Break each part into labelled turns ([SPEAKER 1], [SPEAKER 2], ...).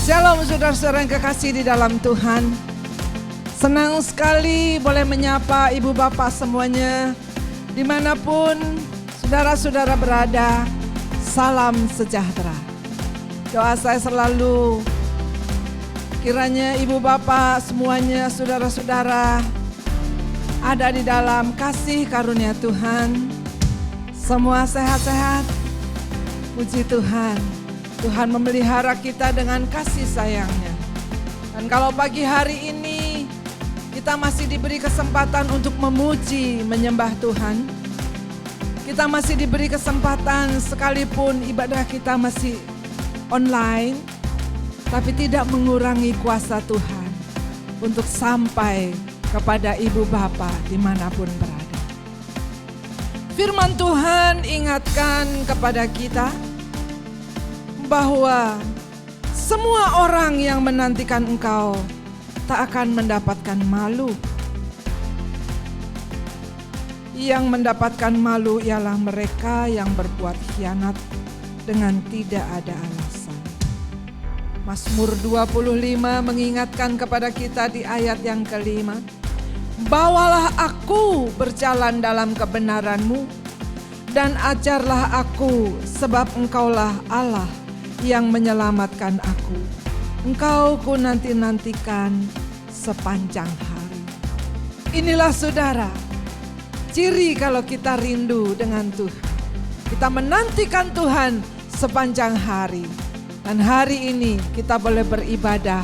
[SPEAKER 1] Shalom saudara-saudara yang kekasih di dalam Tuhan. Senang sekali boleh menyapa ibu bapak semuanya. Dimanapun saudara-saudara berada, salam sejahtera. Doa saya selalu kiranya ibu bapak semuanya, saudara-saudara ada di dalam kasih karunia Tuhan. Semua sehat-sehat, puji Tuhan. Tuhan memelihara kita dengan kasih sayangnya. Dan kalau pagi hari ini kita masih diberi kesempatan untuk memuji, menyembah Tuhan. Kita masih diberi kesempatan sekalipun ibadah kita masih online, tapi tidak mengurangi kuasa Tuhan untuk sampai kepada ibu bapa dimanapun berada. Firman Tuhan ingatkan kepada kita bahwa semua orang yang menantikan engkau tak akan mendapatkan malu. Yang mendapatkan malu ialah mereka yang berbuat khianat dengan tidak ada alasan. Mazmur 25 mengingatkan kepada kita di ayat yang kelima, bawalah aku berjalan dalam kebenaran-Mu dan ajarlah aku sebab Engkaulah Allah yang menyelamatkan aku. Engkau ku nanti-nantikan sepanjang hari. Inilah saudara, ciri kalau kita rindu dengan Tuhan. Kita menantikan Tuhan sepanjang hari. Dan hari ini kita boleh beribadah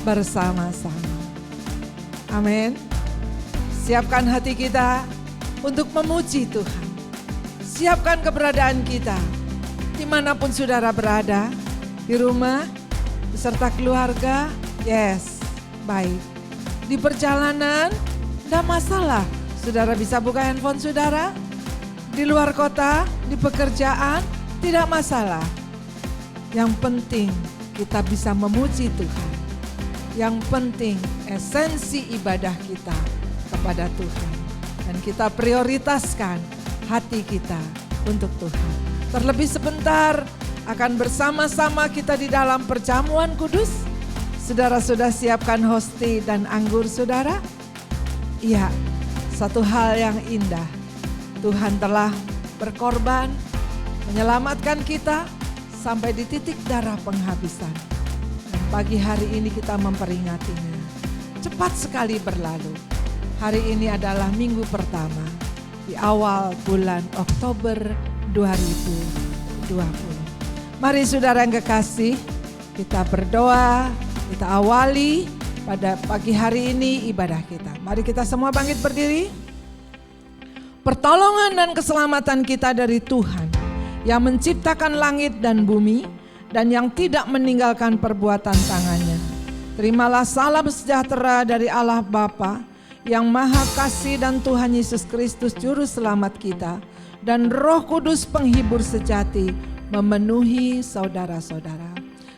[SPEAKER 1] bersama-sama. Amin. Siapkan hati kita untuk memuji Tuhan. Siapkan keberadaan kita. Dimanapun saudara berada, di rumah, beserta keluarga, yes, baik. Di perjalanan, tidak masalah. Saudara bisa buka handphone saudara. Di luar kota, di pekerjaan, tidak masalah. Yang penting kita bisa memuji Tuhan. Yang penting esensi ibadah kita kepada Tuhan. Dan kita prioritaskan hati kita untuk Tuhan. Terlebih sebentar akan bersama-sama kita di dalam perjamuan kudus. Saudara sudah siapkan hosti dan anggur saudara? Iya, satu hal yang indah. Tuhan telah berkorban, menyelamatkan kita sampai di titik darah penghabisan. Dan pagi hari ini kita memperingatinya. Cepat sekali berlalu. Hari ini adalah minggu pertama di awal bulan Oktober 2020. Mari saudara yang kekasih, kita berdoa, kita awali pada pagi hari ini ibadah kita. Mari kita semua bangkit berdiri. Pertolongan dan keselamatan kita dari Tuhan yang menciptakan langit dan bumi dan yang tidak meninggalkan perbuatan tangannya. Terimalah salam sejahtera dari Allah Bapa yang Maha Kasih dan Tuhan Yesus Kristus Juru Selamat kita. Dan Roh Kudus penghibur sejati memenuhi saudara-saudara.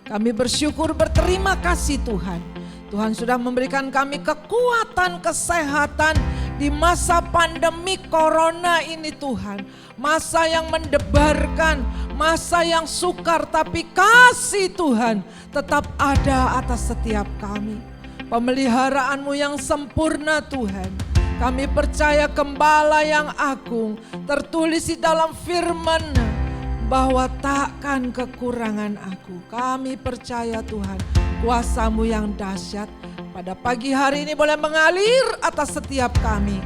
[SPEAKER 1] Kami bersyukur berterima kasih Tuhan. Tuhan sudah memberikan kami kekuatan, kesehatan di masa pandemi corona ini Tuhan. Masa yang mendebarkan, masa yang sukar, tapi kasih Tuhan tetap ada atas setiap kami. Pemeliharaan-Mu yang sempurna Tuhan. Kami percaya Gembala yang agung tertulis di dalam firman bahwa takkan kekurangan aku. Kami percaya Tuhan kuasa-Mu yang dahsyat pada pagi hari ini boleh mengalir atas setiap kami.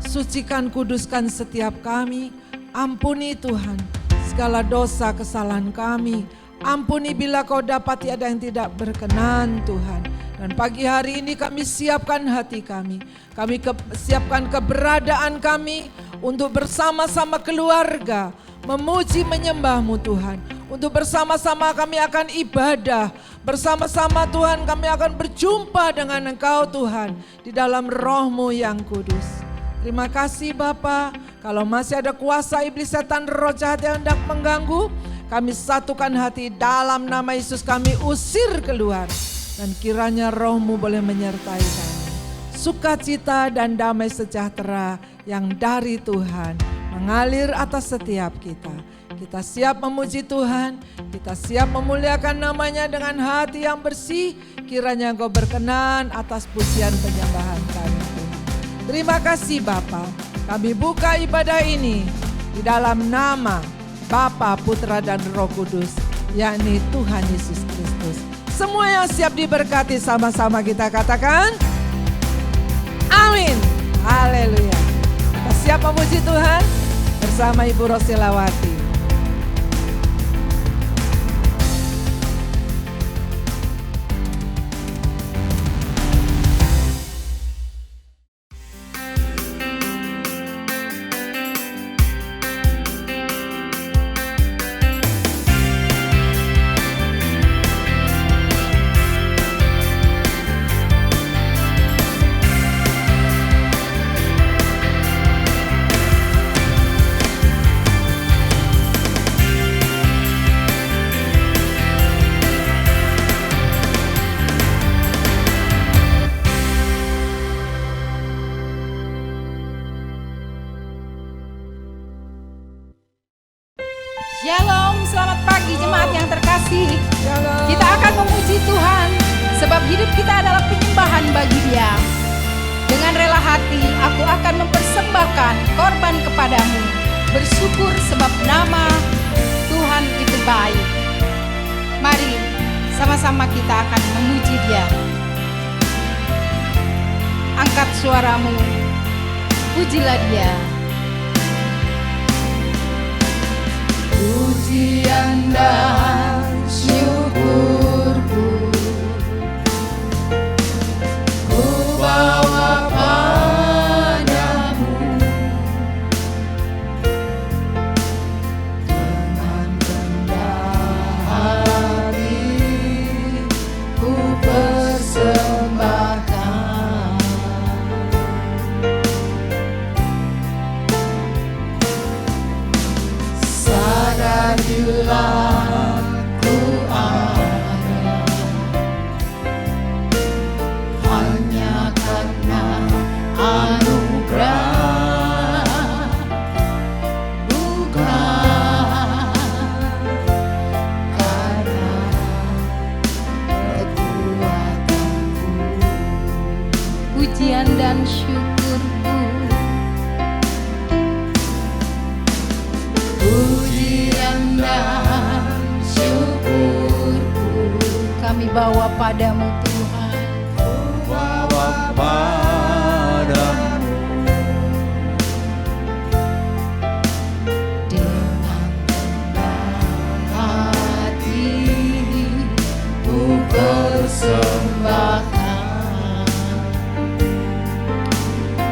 [SPEAKER 1] Sucikan, kuduskan setiap kami. Ampuni Tuhan segala dosa kesalahan kami. Ampuni bila Kau dapati ada yang tidak berkenan Tuhan. Dan pagi hari ini kami siapkan hati kami. Kami siapkan keberadaan kami untuk bersama-sama keluarga memuji menyembah-Mu Tuhan. Untuk bersama-sama kami akan ibadah. Bersama-sama Tuhan kami akan berjumpa dengan Engkau Tuhan di dalam Roh-Mu yang kudus. Terima kasih Bapa. Kalau masih ada kuasa iblis setan roh jahat yang hendak mengganggu, kami satukan hati dalam nama Yesus, kami usir keluar. Dan kiranya Roh-Mu boleh menyertai kami. Sukacita dan damai sejahtera yang dari Tuhan mengalir atas setiap kita. Kita siap memuji Tuhan, kita siap memuliakan namanya dengan hati yang bersih. Kiranya Engkau berkenan atas pujian penyembahan kami Tuhan. Terima kasih Bapa. Kami buka ibadah ini di dalam nama Bapa, Putra dan Roh Kudus, yakni Tuhan Yesus Kristus. Semua yang siap diberkati sama-sama kita katakan amin. Haleluya. Kita siap memuji Tuhan bersama Ibu Rosilawati.
[SPEAKER 2] Shalom, selamat pagi jemaat yang terkasih.
[SPEAKER 1] Shalom.
[SPEAKER 2] Kita akan memuji Tuhan sebab hidup kita adalah penyembahan bagi Dia. Dengan rela hati aku akan mempersembahkan korban kepadamu, bersyukur sebab nama Tuhan itu baik. Mari sama-sama kita akan memuji Dia. Angkat suaramu, pujilah Dia. Pujian dan syukurku ku bawa padamu, dengan rendah hati ku persembahkan. Bila ku ada hanya karena anugerah, bukan karena kekuatanku. Pujian dan syukurku, pujian dan syukurku kami bawa padamu Tuhan.
[SPEAKER 3] Bawa padamu
[SPEAKER 2] Dengan rendah hati ku persembahkan.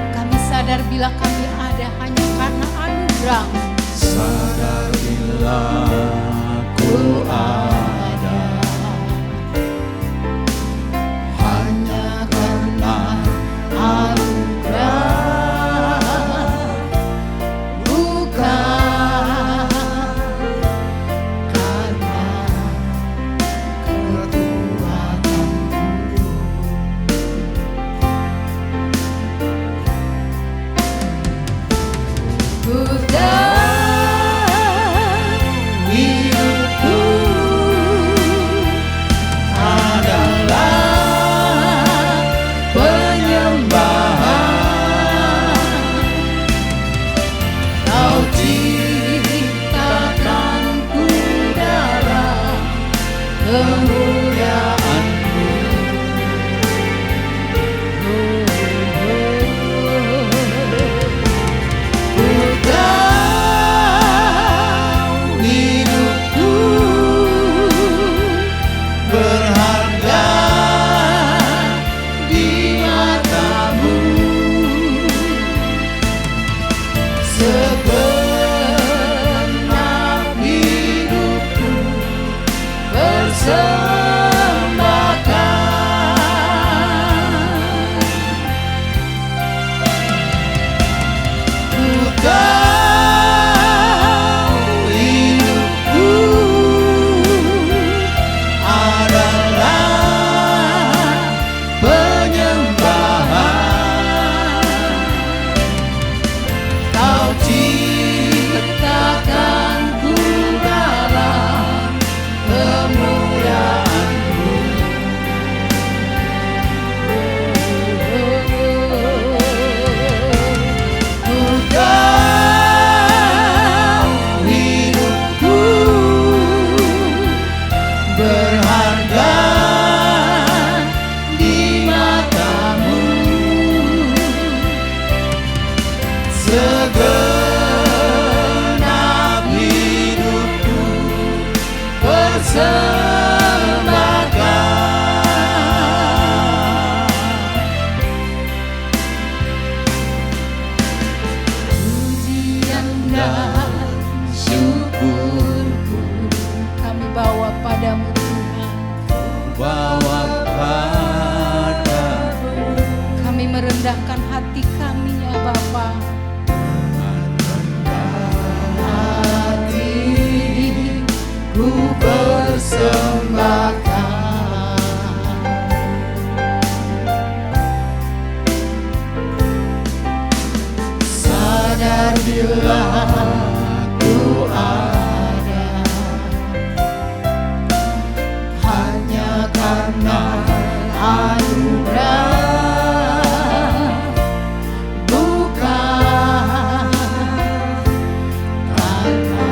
[SPEAKER 2] Kami sadar bila kami ada hanya karena anugerah-Mu.
[SPEAKER 3] sadar bila ku ada hanya karena anugerah,
[SPEAKER 2] Bukan karena kekuatanku. Ku Bapa.
[SPEAKER 3] Ku persembahkan sadar bila ku ada hanya karena anugerah, bukan karena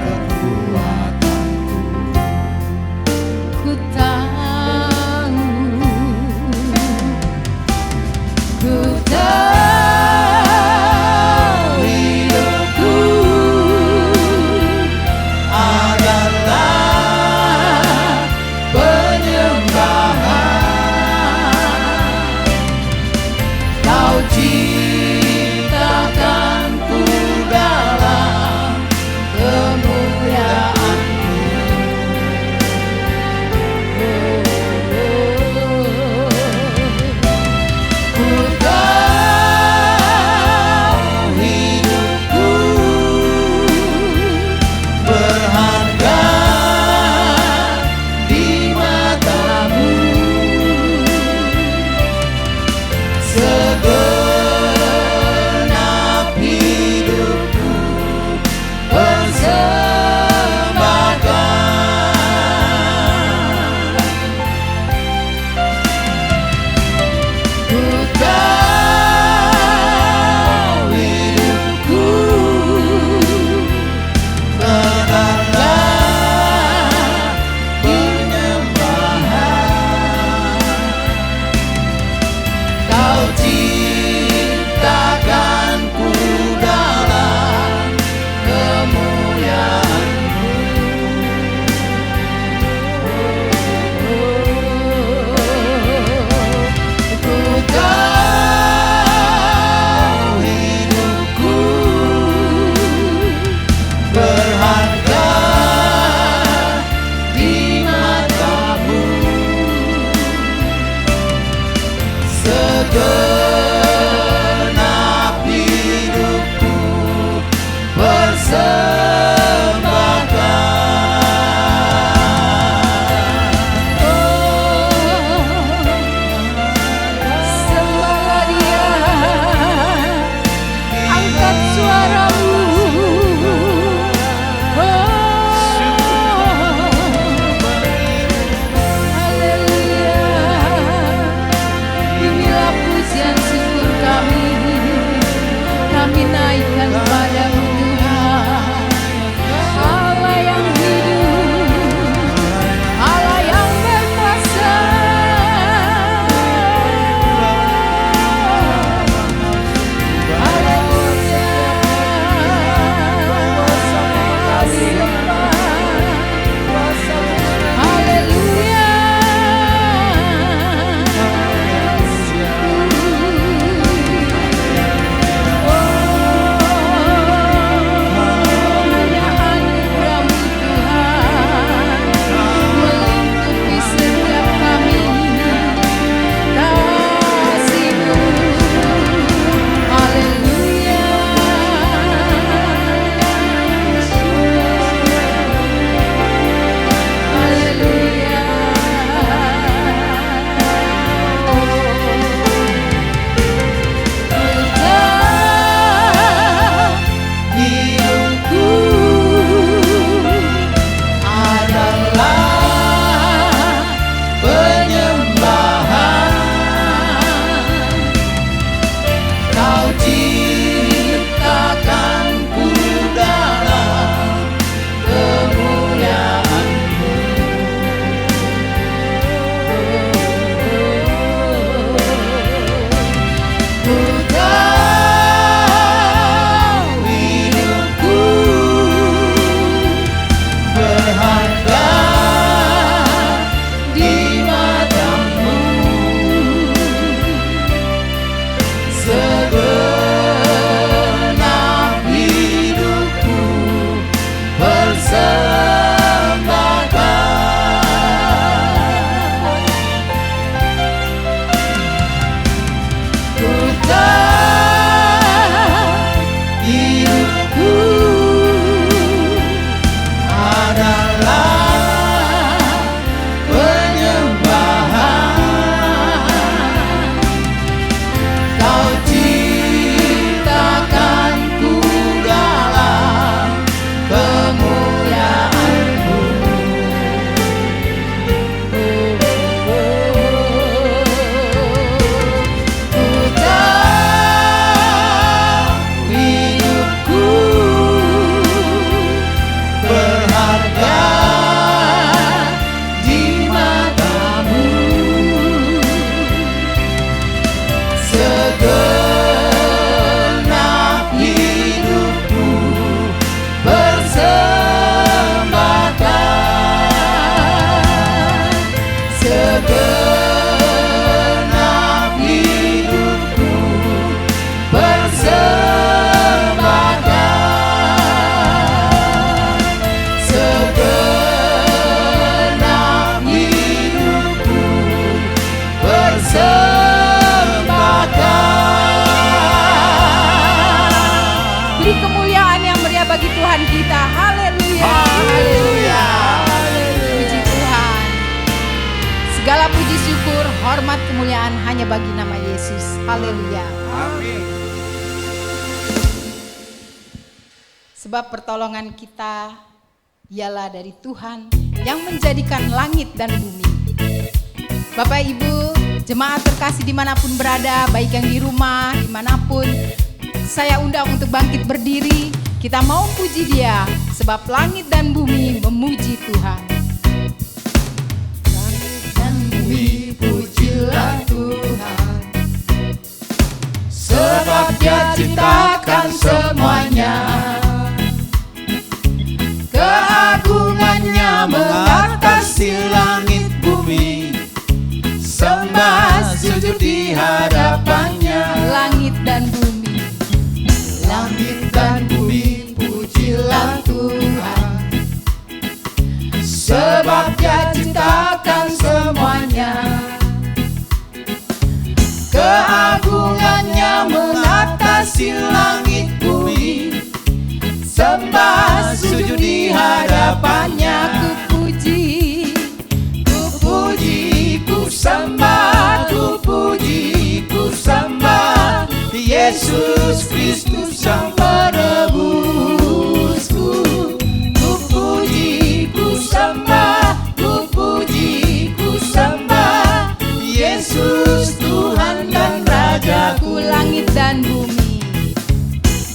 [SPEAKER 3] kekuatanku.
[SPEAKER 2] Ku tahu, ku tahu hidupku
[SPEAKER 3] Adalah
[SPEAKER 2] Segala puji syukur, hormat, kemuliaan hanya bagi nama Yesus. Haleluya.
[SPEAKER 4] Amin.
[SPEAKER 2] Sebab pertolongan kita ialah dari Tuhan yang menjadikan langit dan bumi. Bapak Ibu, jemaat terkasih dimanapun berada, baik yang di rumah, dimanapun, saya undang untuk bangkit berdiri. Kita mau puji Dia, sebab langit dan bumi memuji Tuhan.
[SPEAKER 3] Langit dan bumi pujilah Tuhan, sebab Dia ciptakan semuanya. Keagungannya mengatasi langit bumi, sembah sujud di hadapannya.
[SPEAKER 2] Langit dan bumi,
[SPEAKER 3] Langit dan bumi pujilah Tuhan, sebab Dia ciptakan semuanya. Keagungannya mengatasi langit bumi, sembah sujud di hadapannya.
[SPEAKER 2] ku puji,
[SPEAKER 3] Ku puji, ku sembah, ku puji, ku sembah Yesus Kristus Sang Penebusku. Ku puji, ku sembah, ku puji, ku sembah Yesus Tuhan dan Rajaku.
[SPEAKER 2] langit dan bumi,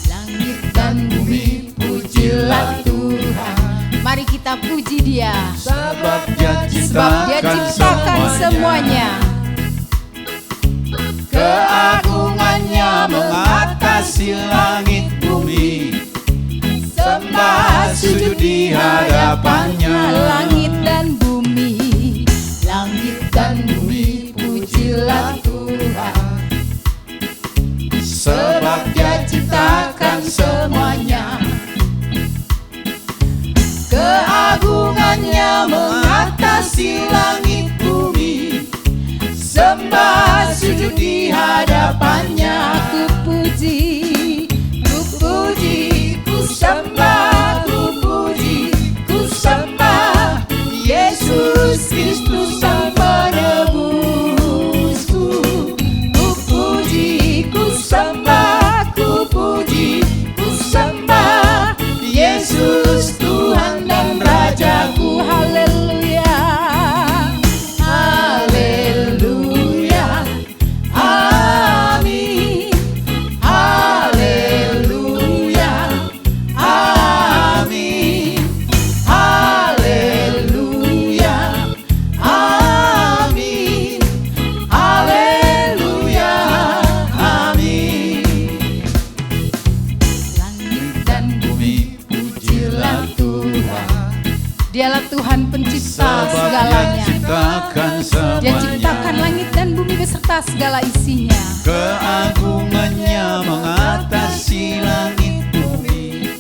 [SPEAKER 3] Langit dan bumi pujilah Tuhan,
[SPEAKER 2] mari kita puji Dia,
[SPEAKER 3] sebab Dia
[SPEAKER 2] sebab Dia ciptakan semuanya.
[SPEAKER 3] Keagungannya mengatasi langit bumi, sembah sujud di hadapannya.
[SPEAKER 2] Langit dan bumi,
[SPEAKER 3] Langit dan bumi pujilah Tuhan, sebab Dia ciptakan semuanya. Keagungannya mengatasi langit bumi, sembah sujud di hadapannya.
[SPEAKER 2] ku puji,
[SPEAKER 3] Ku puji, ku sembah, ku puji, ku sembah Yesus Kristus Sang Penebusku. Ku puji, ku sembah, ku puji, ku sembah Yesus Tuhan dan Rajaku.
[SPEAKER 2] haleluya.
[SPEAKER 3] Haleluya, amin. Haleluya, amin. Haleluya, amin. Haleluya, amin.
[SPEAKER 2] Langit dan
[SPEAKER 3] Bumi pujilah Tuhan,
[SPEAKER 2] Dialah Tuhan pencipta
[SPEAKER 3] sebab Dia
[SPEAKER 2] segalanya.
[SPEAKER 3] ciptakan
[SPEAKER 2] Dia
[SPEAKER 3] semuanya.
[SPEAKER 2] ciptakan langit dan bumi beserta segala isinya.
[SPEAKER 3] Keagungannya mengatasi langit bumi,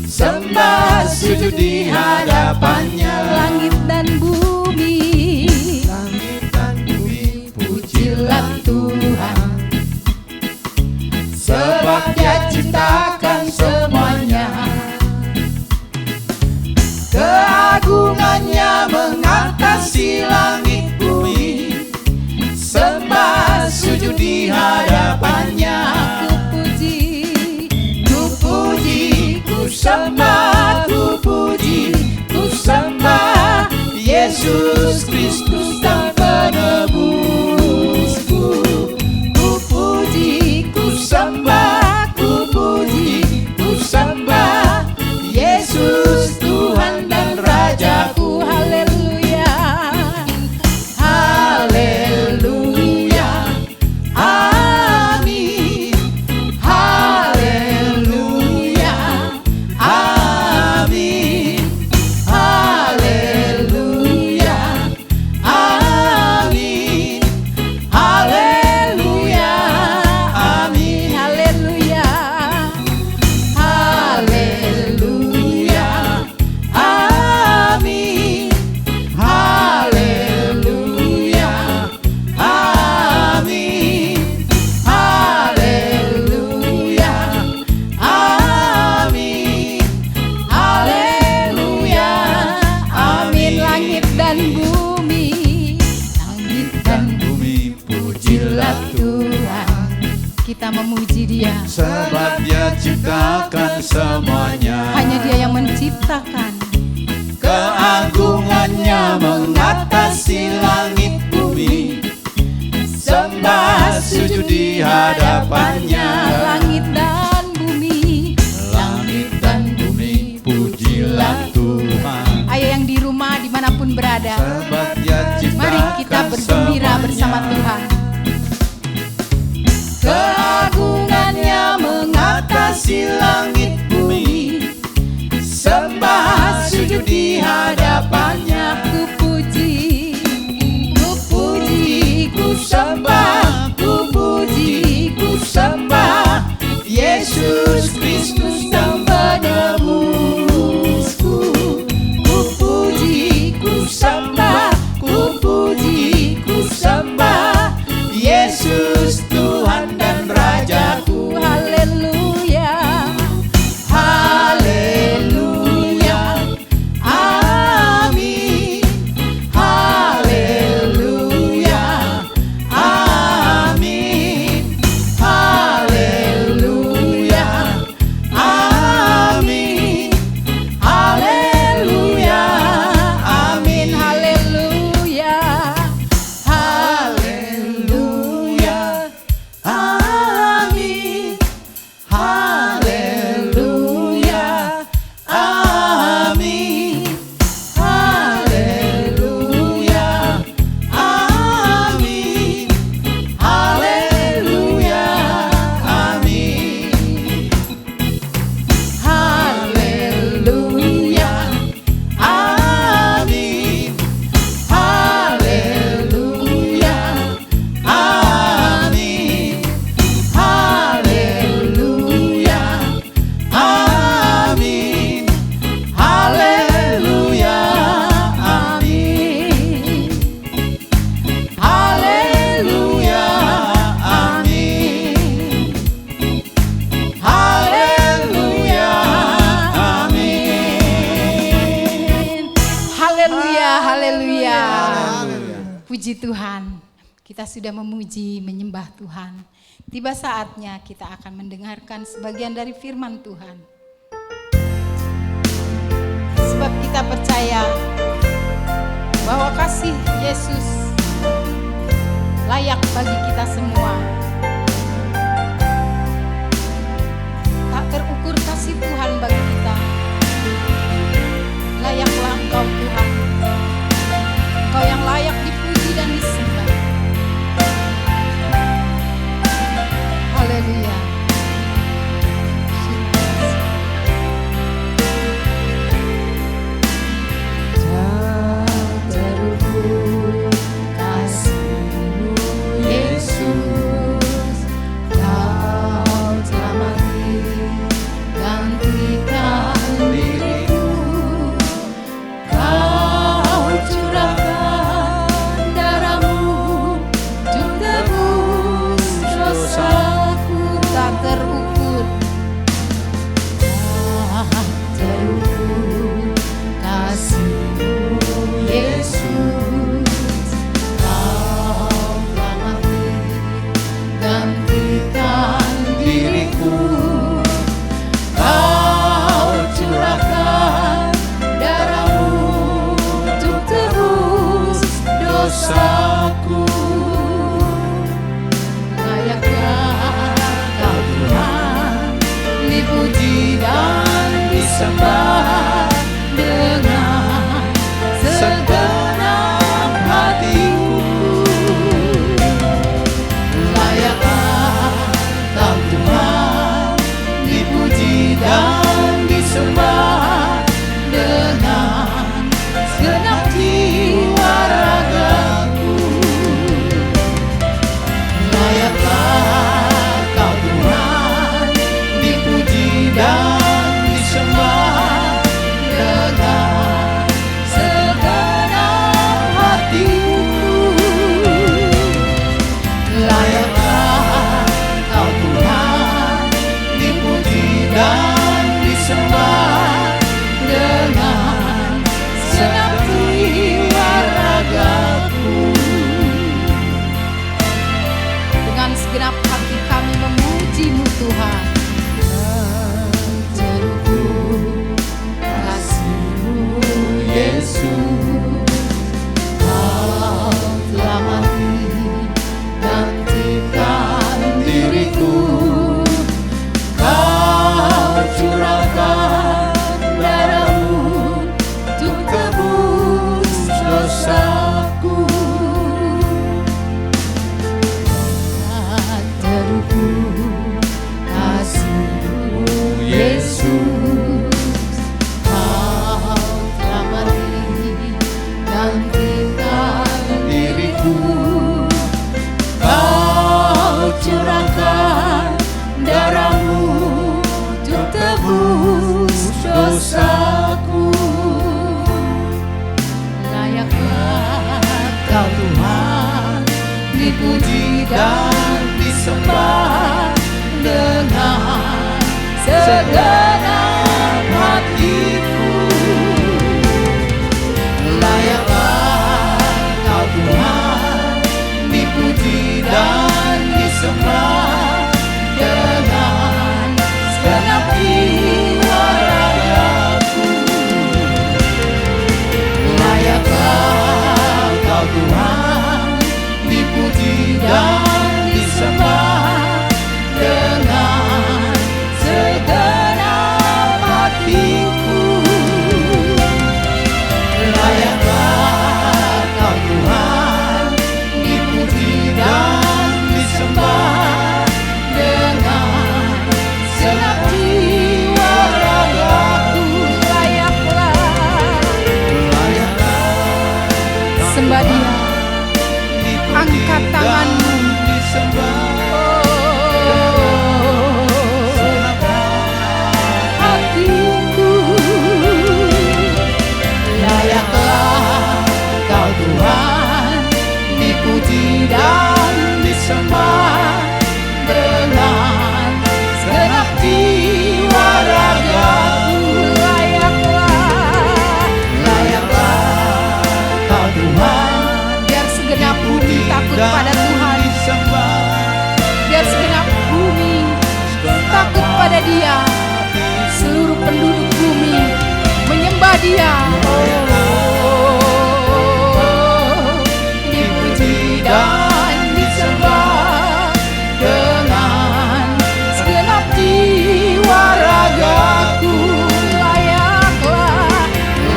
[SPEAKER 3] sembah sujud di hadapannya.
[SPEAKER 2] Langit dan bumi,
[SPEAKER 3] Langit dan bumi pujilah Tuhan, sebab Dia ciptakan semuanya. Keagungannya mengatasi langit bumi, sembah sujud di hadapannya.
[SPEAKER 2] ku puji,
[SPEAKER 3] Ku puji, ku sembah, ku puji, ku sembah
[SPEAKER 2] kita memuji Dia.
[SPEAKER 3] Sebab Dia ciptakan semuanya.
[SPEAKER 2] Hanya Dia yang menciptakan.
[SPEAKER 3] Keagungannya mengatasi langit bumi. Sembah sujud di hadapannya.
[SPEAKER 2] Langit dan bumi,
[SPEAKER 3] Langit dan bumi, pujilah Tuhan.
[SPEAKER 2] ayo yang di rumah dimanapun berada,
[SPEAKER 3] Sebab Dia ciptakan
[SPEAKER 2] mari kita bergembira
[SPEAKER 3] semuanya.
[SPEAKER 2] bersama Tuhan.
[SPEAKER 3] Keagungannya mengatasi langit bumi. Sembah sujud di hadapannya.
[SPEAKER 2] Ku puji, ku puji,
[SPEAKER 3] Ku sembah, ku puji, ku sembah Yesus Kristus yang menebusku. Ku puji, ku sembah, ku puji, ku sembah Yesus Tuhan dan Rajaku.
[SPEAKER 2] haleluya,
[SPEAKER 3] Haleluya, amin. Haleluya, amin. Haleluya, amin. Haleluya, amin.
[SPEAKER 2] haleluya,
[SPEAKER 3] Haleluya, amin. Haleluya, amin. Haleluya, amin. Haleluya, amin. Haleluya, amin. Haleluya, amin. Haleluya, amin. Haleluya, amin. Haleluya, amin. Haleluya, amin.
[SPEAKER 2] haleluya, haleluya. Puji Tuhan, kita sudah memuji, menyembah Tuhan. Tiba saatnya kita akan mendengarkan sebagian dari firman Tuhan. Sebab kita percaya bahwa kasih Yesus layak bagi kita semua. Tak terukur kasih Tuhan bagi kita. Layaklah Engkau Tuhan, Engkau yang layak dipuji dan disembah. Haleluya.
[SPEAKER 3] Tak terukur kasih-Mu Yesus. Kau telah mati gantikan diriku. Kau curahkan darah-Mu untuk tebus dosaku.
[SPEAKER 2] Tak terukur,
[SPEAKER 3] Tak terukur kasih-Mu Yesus. Kau telah mati gantikan diriku. Kau curahkan darah-Mu untuk tebus dosaku. Layakkah Kau Tuhan dipuji dan disembah dengan segenap hatiku. Layakkah Kau Tuhan dipuji dan disembah dengan segenap jiwa ragaku. dipuji dan disembah dengan segenap hatiku. Layaklah Kau Tuhan, dipuji dan disembah dengan segenap jiwa ragaku. Layaklah Kau Tuhan, dipuji dan disembah dengan segenap hatiku. Layaklah Kau Tuhan, dipuji dan disembah dengan segenap jiwa ragaku.
[SPEAKER 2] Sembah Dia, angkat tanganmu,
[SPEAKER 3] hatiku. Layaklah Kau Tuhan, dipuji dan disembah dengan segenap jiwa ragaku. Layaklah Kau Tuhan,
[SPEAKER 2] biar segenap bumi takut pada Tuhan, biar segenap bumi takut pada Dia, seluruh penduduk bumi menyembah Dia.
[SPEAKER 3] Dipuji dan disembah dengan segenap jiwa ragaku.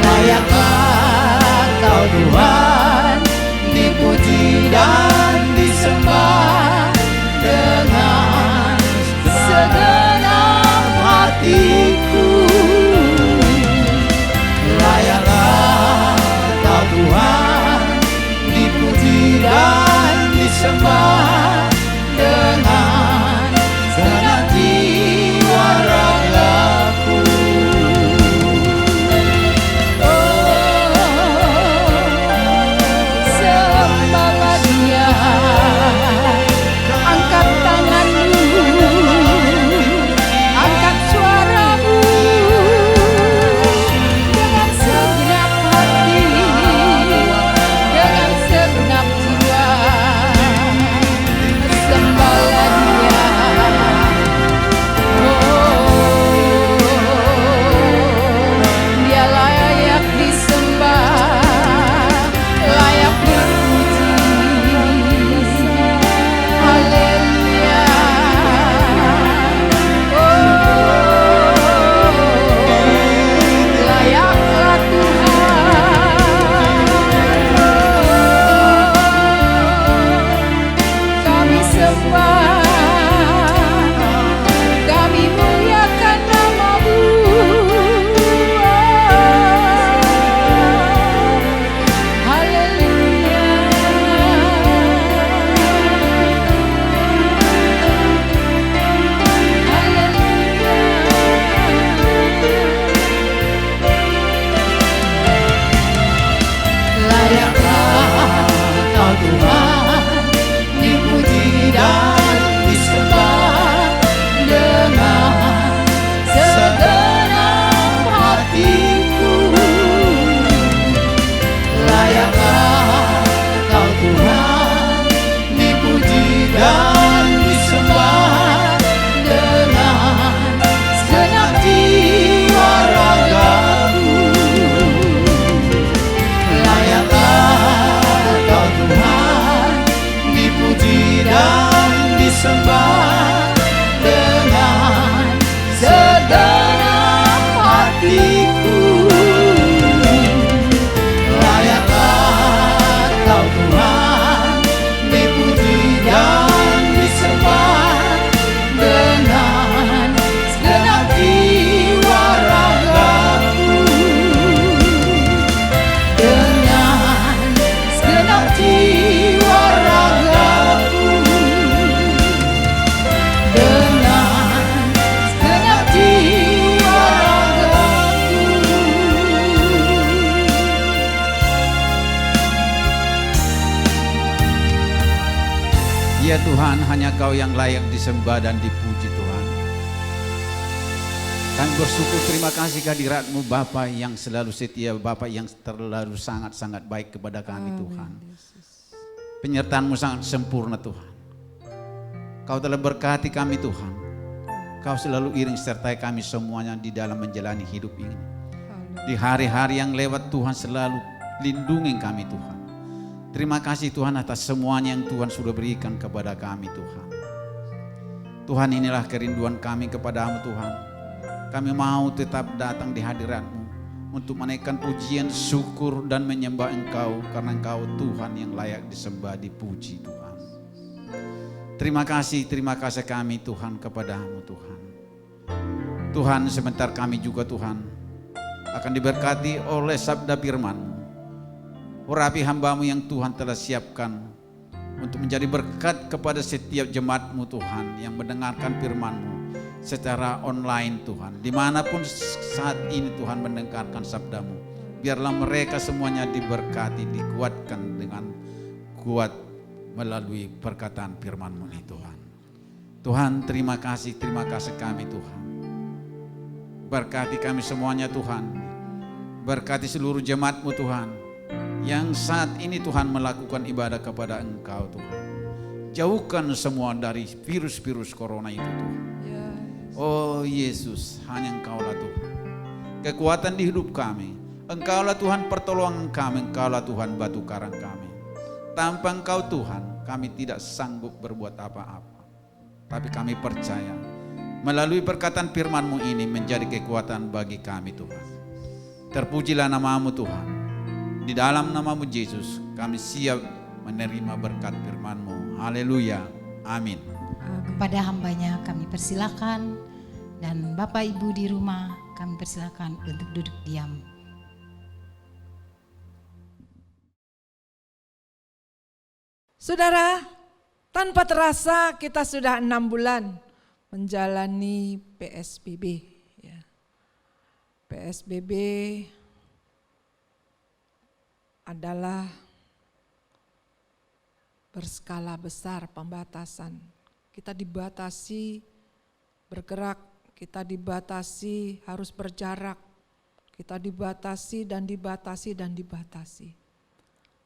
[SPEAKER 3] Layaklah Kau Tuhan, dipuji dan disembah dengan segenap hatiku. Layaklah Kau Tuhan, dipuji dan disembah dengan segenap jiwa ragaku.
[SPEAKER 2] Sembahlah Dia, angkat tanganmu, angkat suaramu dengan segenap hati, dengan segenap jiwa. Sembahlah Dia. Dia layak disembah, layak dipuji. Haleluya. Layaklah Tuhan, kami sembah, kami muliakan nama-Mu. Haleluya.
[SPEAKER 3] Layaklah Kau Tuhan, dipuji dan disembah dengan segenap hatiku. Layaklah Kau Tuhan, dipuji dan disembah dengan segenap jiwa ragaku. Layaklah Kau Tuhan, dipuji dan disembah dengan segenap hatiku. Layaklah Kau Tuhan, dipuji dan disembah dengan segenap jiwa ragaku. Dengan segenap jiwa ragaku.
[SPEAKER 4] Ya Tuhan, hanya Kau yang layak disembah dan dipuji Tuhan. Kami bersyukur, terima kasih kehadirat-Mu Bapa yang selalu setia, Bapa yang terlalu sangat-sangat baik kepada kami Tuhan. Penyertaan-Mu sangat sempurna Tuhan. Kau telah berkati kami Tuhan. Kau selalu iring sertai kami semuanya di dalam menjalani hidup ini. Di hari-hari yang lewat Tuhan selalu lindungi kami Tuhan. Terima kasih Tuhan atas semuanya yang Tuhan sudah berikan kepada kami Tuhan. Tuhan, inilah kerinduan kami kepadamu Tuhan. Kami mau tetap datang di hadirat-Mu untuk menaikkan pujian, syukur dan menyembah Engkau, karena Engkau Tuhan yang layak disembah, dipuji Tuhan. Terima kasih kami Tuhan kepadamu Tuhan. Tuhan, sebentar kami juga Tuhan akan diberkati oleh sabda firman-Mu. Urapi hamba-Mu yang Tuhan telah siapkan untuk menjadi berkat kepada setiap jemaat-Mu Tuhan yang mendengarkan firman-Mu secara online Tuhan. Dimanapun saat ini Tuhan mendengarkan sabda-Mu, biarlah mereka semuanya diberkati, dikuatkan dengan kuat melalui perkataan firman-Mu ini Tuhan. Tuhan, terima kasih kami Tuhan. Berkati kami semuanya Tuhan. Berkati seluruh jemaat-Mu Tuhan yang saat ini Tuhan melakukan ibadah kepada Engkau Tuhan. Jauhkan semua dari virus-virus corona itu Tuhan. Oh Yesus, hanya Engkaulah Tuhan kekuatan di hidup kami. Engkaulah Tuhan pertolongan kami. Engkaulah Tuhan batu karang kami. Tanpa Engkau Tuhan, kami tidak sanggup berbuat apa-apa. Tapi kami percaya melalui perkataan firman-Mu ini menjadi kekuatan bagi kami Tuhan. Terpujilah nama-Mu Tuhan. Di dalam nama-Mu Yesus kami siap menerima berkat firman-Mu. Haleluya. Amin.
[SPEAKER 2] Kepada hambanya kami persilakan, dan Bapak Ibu di rumah kami persilakan untuk duduk diam.
[SPEAKER 1] Saudara, tanpa terasa kita sudah 6 bulan menjalani PSBB. PSBB adalah berskala besar pembatasan. Kita dibatasi bergerak, kita dibatasi harus berjarak, kita dibatasi dan dibatasi dan dibatasi.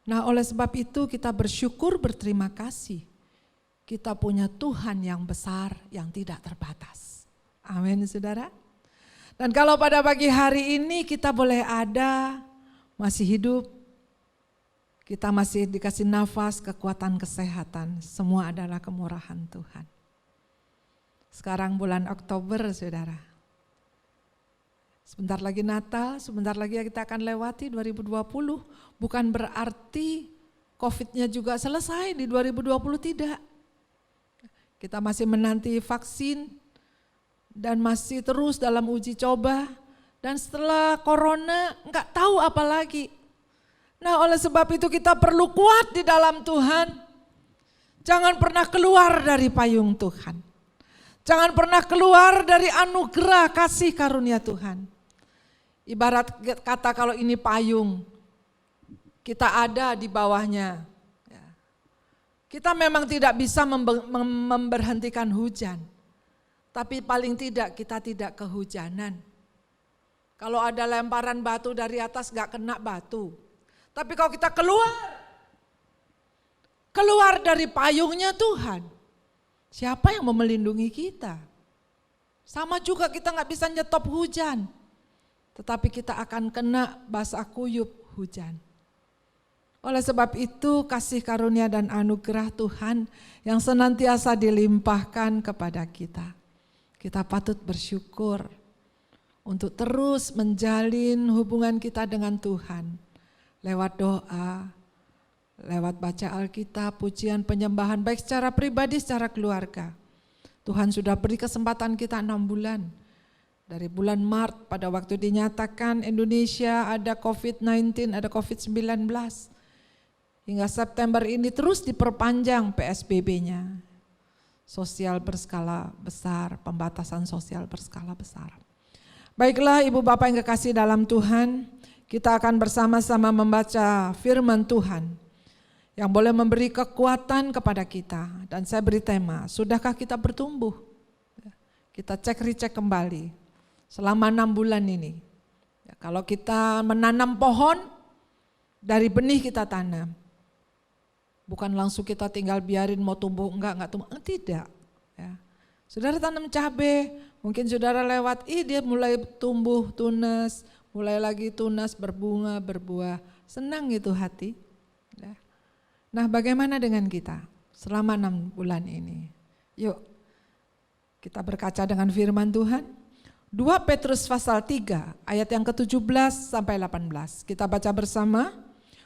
[SPEAKER 1] Nah, oleh sebab itu kita bersyukur, berterima kasih. Kita punya Tuhan yang besar, yang tidak terbatas. Amin, saudara. Dan kalau pada pagi hari ini kita boleh ada, masih hidup, kita masih dikasih nafas, kekuatan, kesehatan, semua adalah kemurahan Tuhan. Sekarang bulan Oktober, saudara. Sebentar lagi Natal, sebentar lagi kita akan lewati 2020. Bukan berarti COVID-nya juga selesai di 2020, tidak. Kita masih menanti vaksin dan masih terus dalam uji coba. Dan setelah corona enggak tahu apa lagi. Nah, oleh sebab itu kita perlu kuat di dalam Tuhan. Jangan pernah keluar dari payung Tuhan. Jangan pernah keluar dari anugerah kasih karunia Tuhan. Ibarat kata kalau ini payung, kita ada di bawahnya. Kita memang tidak bisa memberhentikan hujan. Tapi paling tidak kita tidak kehujanan. Kalau ada lemparan batu dari atas gak kena batu. Tapi kalau kita keluar dari payungnya Tuhan, siapa yang mau melindungi kita? Sama juga kita gak bisa nyetop hujan, tetapi kita akan kena basah kuyup hujan. Oleh sebab itu kasih karunia dan anugerah Tuhan yang senantiasa dilimpahkan kepada kita. Kita patut bersyukur untuk terus menjalin hubungan kita dengan Tuhan. Lewat doa, lewat baca Alkitab, pujian, penyembahan, baik secara pribadi, secara keluarga. Tuhan sudah beri kesempatan kita 6 bulan. Dari bulan Maret pada waktu dinyatakan Indonesia ada COVID-19, ada COVID-19. Hingga September ini terus diperpanjang PSBB-nya. Sosial berskala besar, pembatasan sosial berskala besar. Baiklah Ibu Bapak yang kekasih dalam Tuhan, kita akan bersama-sama membaca firman Tuhan yang boleh memberi kekuatan kepada kita. Dan saya beri tema, sudahkah kita bertumbuh? Kita cek-recek kembali selama 6 bulan ini. Kalau kita menanam pohon, dari benih kita tanam. Bukan langsung kita tinggal biarin mau tumbuh enggak tumbuh, tidak. Ya. Saudara tanam cabai, mungkin saudara lewat, dia mulai tumbuh tunas, mulai lagi tunas, berbunga, berbuah. Senang gitu hati. Ya. Nah, bagaimana dengan kita selama 6 bulan ini? Yuk, kita berkaca dengan firman Tuhan. 2 Petrus pasal 3 ayat yang ke-17 sampai 18. Kita baca bersama.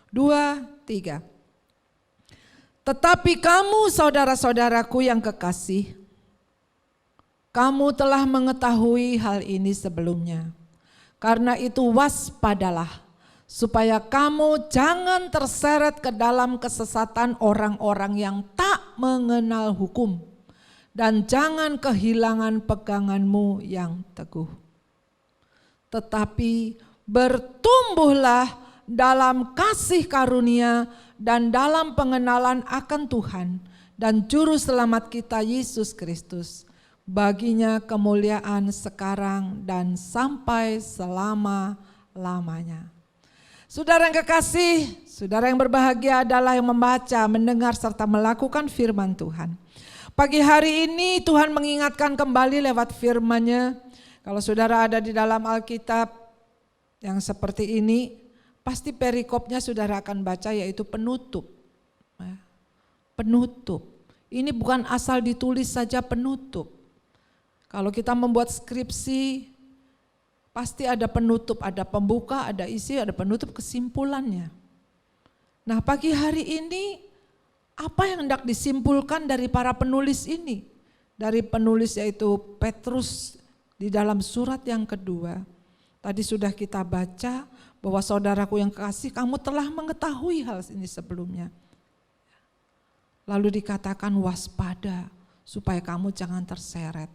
[SPEAKER 1] 2, 3. Tetapi kamu saudara-saudaraku yang kekasih, kamu telah mengetahui hal ini sebelumnya. Karena itu waspadalah, supaya kamu jangan terseret ke dalam kesesatan orang-orang yang tak mengenal hukum, dan jangan kehilangan peganganmu yang teguh. Tetapi bertumbuhlah dalam kasih karunia dan dalam pengenalan akan Tuhan dan Juru Selamat kita Yesus Kristus. Baginya kemuliaan sekarang dan sampai selama-lamanya. Saudara yang kekasih, saudara yang berbahagia adalah yang membaca, mendengar serta melakukan firman Tuhan. Pagi hari ini Tuhan mengingatkan kembali lewat firman-Nya. Kalau saudara ada di dalam Alkitab yang seperti ini, pasti perikopnya saudara akan baca, yaitu penutup. Penutup. Ini bukan asal ditulis saja, penutup. Kalau kita membuat skripsi, pasti ada penutup, ada pembuka, ada isi, ada penutup, kesimpulannya. Nah, pagi hari ini apa yang hendak disimpulkan dari para penulis ini? Dari penulis yaitu Petrus di dalam surat yang kedua. Tadi sudah kita baca bahwa saudaraku yang kekasih, kamu telah mengetahui hal ini sebelumnya. Lalu dikatakan waspada supaya kamu jangan terseret.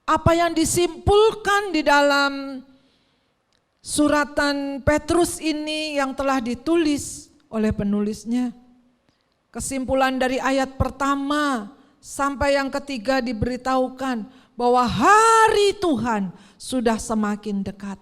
[SPEAKER 1] Apa yang disimpulkan di dalam suratan Petrus ini yang telah ditulis oleh penulisnya? Kesimpulan dari ayat pertama sampai yang ketiga diberitahukan bahwa hari Tuhan sudah semakin dekat.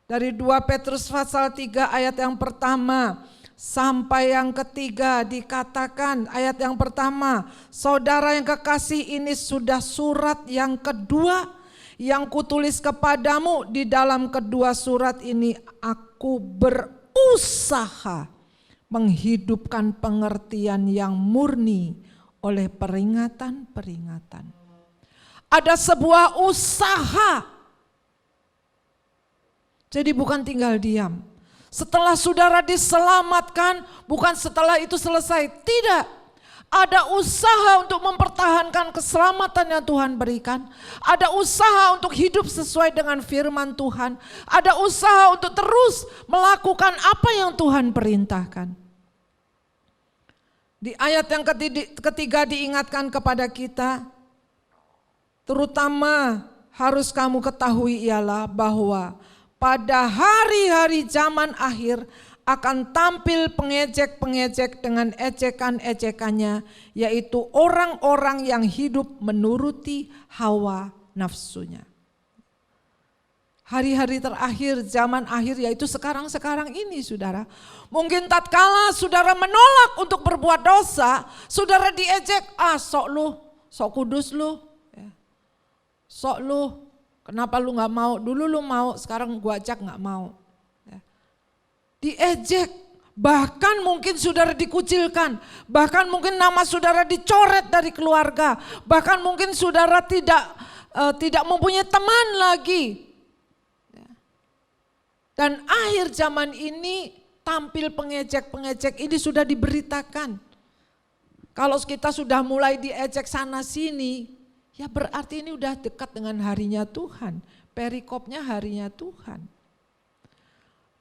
[SPEAKER 1] Dari 2 Petrus pasal 3 ayat yang pertama sampai yang ketiga dikatakan, ayat yang pertama, saudara yang kekasih, ini sudah surat yang kedua yang kutulis kepadamu. Di dalam kedua surat ini aku berusaha menghidupkan pengertian yang murni oleh peringatan-peringatan. Ada sebuah usaha. Jadi bukan tinggal diam. Setelah saudara diselamatkan, bukan setelah itu selesai. Tidak. Ada usaha untuk mempertahankan keselamatan yang Tuhan berikan. Ada usaha untuk hidup sesuai dengan firman Tuhan. Ada usaha untuk terus melakukan apa yang Tuhan perintahkan. Di ayat yang ketiga diingatkan kepada kita, terutama harus kamu ketahui ialah bahwa pada hari-hari zaman akhir akan tampil pengejek-pengejek dengan ejekan-ejekannya, yaitu orang-orang yang hidup menuruti hawa nafsunya. Hari-hari terakhir, zaman akhir, yaitu sekarang-sekarang ini saudara. Mungkin tatkala saudara menolak untuk berbuat dosa, saudara diejek, sok lu, sok kudus lu, sok lu. Kenapa lu gak mau? Dulu lu mau, sekarang gua ajak gak mau. Diejek, bahkan mungkin saudara dikucilkan, bahkan mungkin nama saudara dicoret dari keluarga, bahkan mungkin saudara tidak mempunyai teman lagi. Dan akhir zaman ini tampil pengejek-pengejek ini sudah diberitakan. Kalau kita sudah mulai diejek sana sini, ya berarti ini udah dekat dengan harinya Tuhan. Perikopnya harinya Tuhan.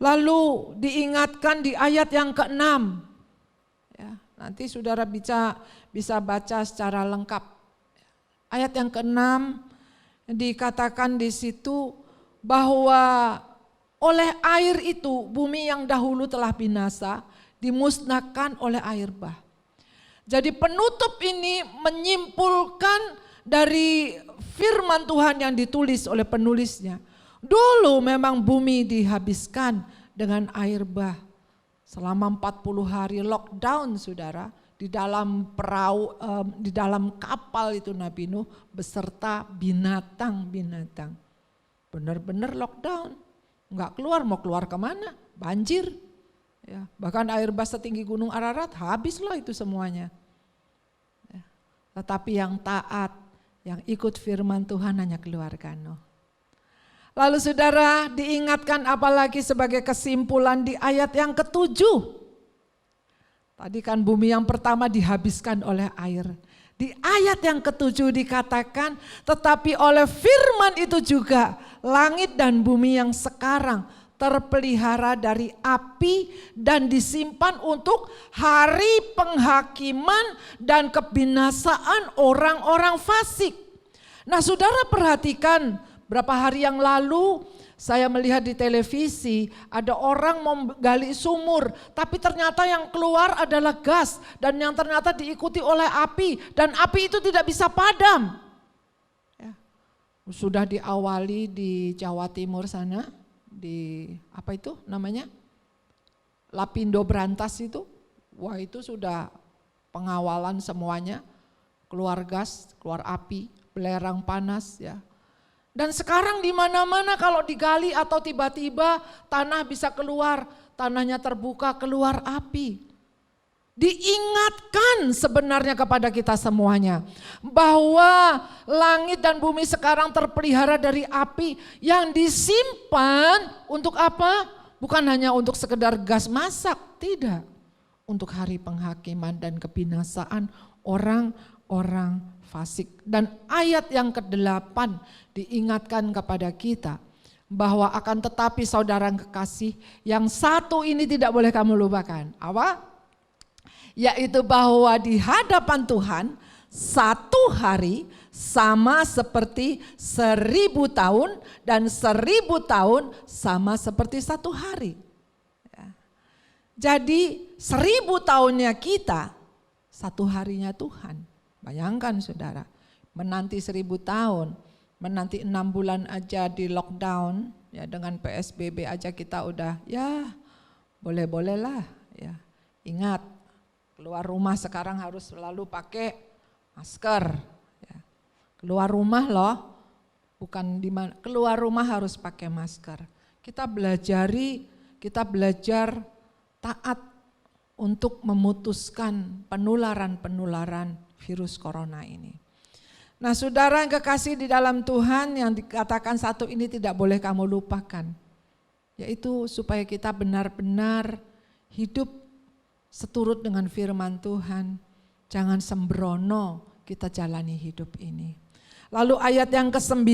[SPEAKER 1] Lalu diingatkan di ayat yang ke-6. Ya, nanti saudara bisa baca secara lengkap. Ayat yang ke-6 dikatakan di situ bahwa oleh air itu bumi yang dahulu telah binasa dimusnahkan oleh air bah. Jadi penutup ini menyimpulkan dari firman Tuhan yang ditulis oleh penulisnya. Dulu memang bumi dihabiskan dengan air bah. Selama 40 hari lockdown saudara, di dalam perahu, di dalam kapal itu Nabi Nuh beserta binatang-binatang. Benar-benar lockdown, nggak keluar, mau keluar kemana? Banjir. Ya, bahkan air bah setinggi gunung Ararat, habislah itu semuanya. Ya, tetapi yang taat, yang ikut firman Tuhan hanya keluarga Nuh. Lalu saudara diingatkan apalagi sebagai kesimpulan di ayat yang ke-7. Tadi kan bumi yang pertama dihabiskan oleh air. Di ayat yang ke-7 dikatakan, tetapi oleh firman itu juga langit dan bumi yang sekarang terpelihara dari api dan disimpan untuk hari penghakiman dan kebinasaan orang-orang fasik. Nah saudara perhatikan, berapa hari yang lalu saya melihat di televisi ada orang mau gali sumur, tapi ternyata yang keluar adalah gas dan yang ternyata diikuti oleh api dan api itu tidak bisa padam. Ya. Sudah diawali di Jawa Timur sana, di apa itu namanya? Lapindo Brantas itu. Wah itu sudah pengawalan semuanya, keluar gas, keluar api, belerang panas ya. Dan sekarang di mana-mana kalau digali atau tiba-tiba tanah bisa keluar, tanahnya terbuka keluar api. Diingatkan sebenarnya kepada kita semuanya bahwa langit dan bumi sekarang terpelihara dari api yang disimpan untuk apa? Bukan hanya untuk sekedar gas masak, tidak. Untuk hari penghakiman dan kebinasaan orang-orang fasik. Dan ayat yang ke-8 diingatkan kepada kita bahwa akan tetapi saudara kekasih yang satu ini tidak boleh kamu lupakan. Apa? Yaitu bahwa di hadapan Tuhan satu hari sama seperti 1000 tahun dan 1000 tahun sama seperti satu hari. Jadi 1000 tahunnya kita, satu harinya Tuhan. Bayangkan saudara, menanti 1000 tahun, menanti 6 bulan aja di lockdown, ya dengan PSBB aja kita udah ya boleh-boleh lah ya. Ingat, keluar rumah sekarang harus selalu pakai masker. Ya. Keluar rumah loh, bukan di mana, keluar rumah harus pakai masker. Kita belajar taat untuk memutuskan penularan-penularan virus corona ini. Nah saudara yang kekasih di dalam Tuhan, yang dikatakan satu ini tidak boleh kamu lupakan. Yaitu supaya kita benar-benar hidup seturut dengan firman Tuhan. Jangan sembrono kita jalani hidup ini. Lalu ayat yang ke-9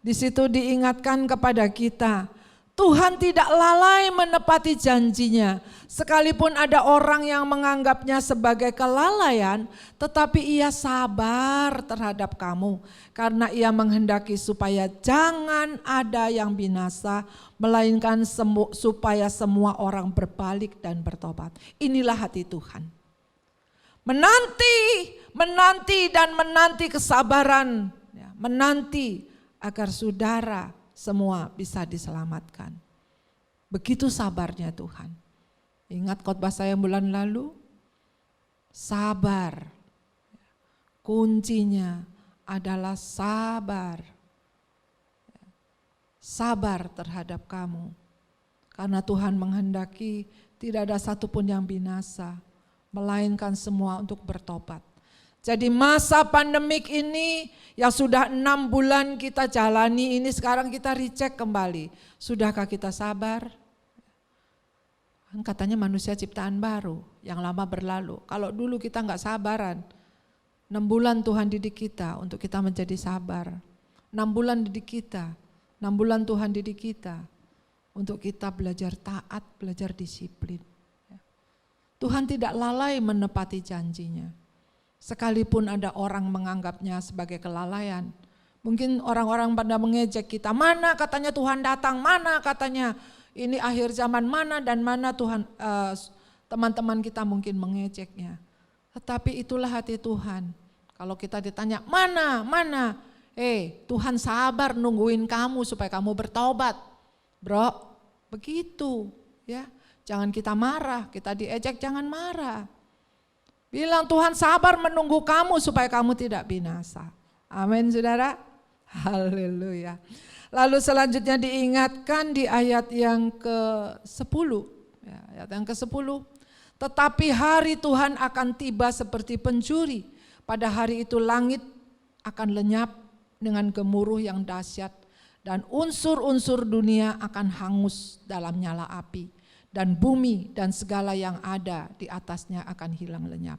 [SPEAKER 1] di situ diingatkan kepada kita, Tuhan tidak lalai menepati janjinya. Sekalipun ada orang yang menganggapnya sebagai kelalaian, tetapi ia sabar terhadap kamu. Karena ia menghendaki supaya jangan ada yang binasa, melainkan supaya semua orang berbalik dan bertobat. Inilah hati Tuhan. Menanti dan menanti kesabaran. Menanti agar saudara semua bisa diselamatkan. Begitu sabarnya Tuhan. Ingat khotbah saya bulan lalu? Sabar. Kuncinya adalah sabar. Sabar terhadap kamu. Karena Tuhan menghendaki tidak ada satupun yang binasa, melainkan semua untuk bertobat. Jadi masa pandemik ini yang sudah 6 bulan kita jalani ini, sekarang kita recheck kembali. Sudahkah kita sabar? Kan katanya manusia ciptaan baru, yang lama berlalu. Kalau dulu kita enggak sabaran, 6 bulan Tuhan didik kita untuk kita menjadi sabar. 6 bulan didik kita, 6 bulan Tuhan didik kita untuk kita belajar taat, belajar disiplin. Tuhan tidak lalai menepati janjinya. Sekalipun ada orang menganggapnya sebagai kelalaian. Mungkin orang-orang pada mengejek kita, mana katanya Tuhan datang, mana katanya ini akhir zaman, mana dan mana teman-teman kita mungkin mengejeknya. Tetapi itulah hati Tuhan. Kalau kita ditanya, mana? Tuhan sabar nungguin kamu supaya kamu bertobat. Bro, begitu ya. Jangan kita marah, kita diejek jangan marah. Bilang Tuhan sabar menunggu kamu supaya kamu tidak binasa. Amin saudara. Haleluya. Lalu selanjutnya diingatkan di ayat yang ke-10. Ya, ayat yang ke-10. Tetapi hari Tuhan akan tiba seperti pencuri. Pada hari itu langit akan lenyap dengan gemuruh yang dahsyat. Dan unsur-unsur dunia akan hangus dalam nyala api. Dan bumi dan segala yang ada di atasnya akan hilang lenyap.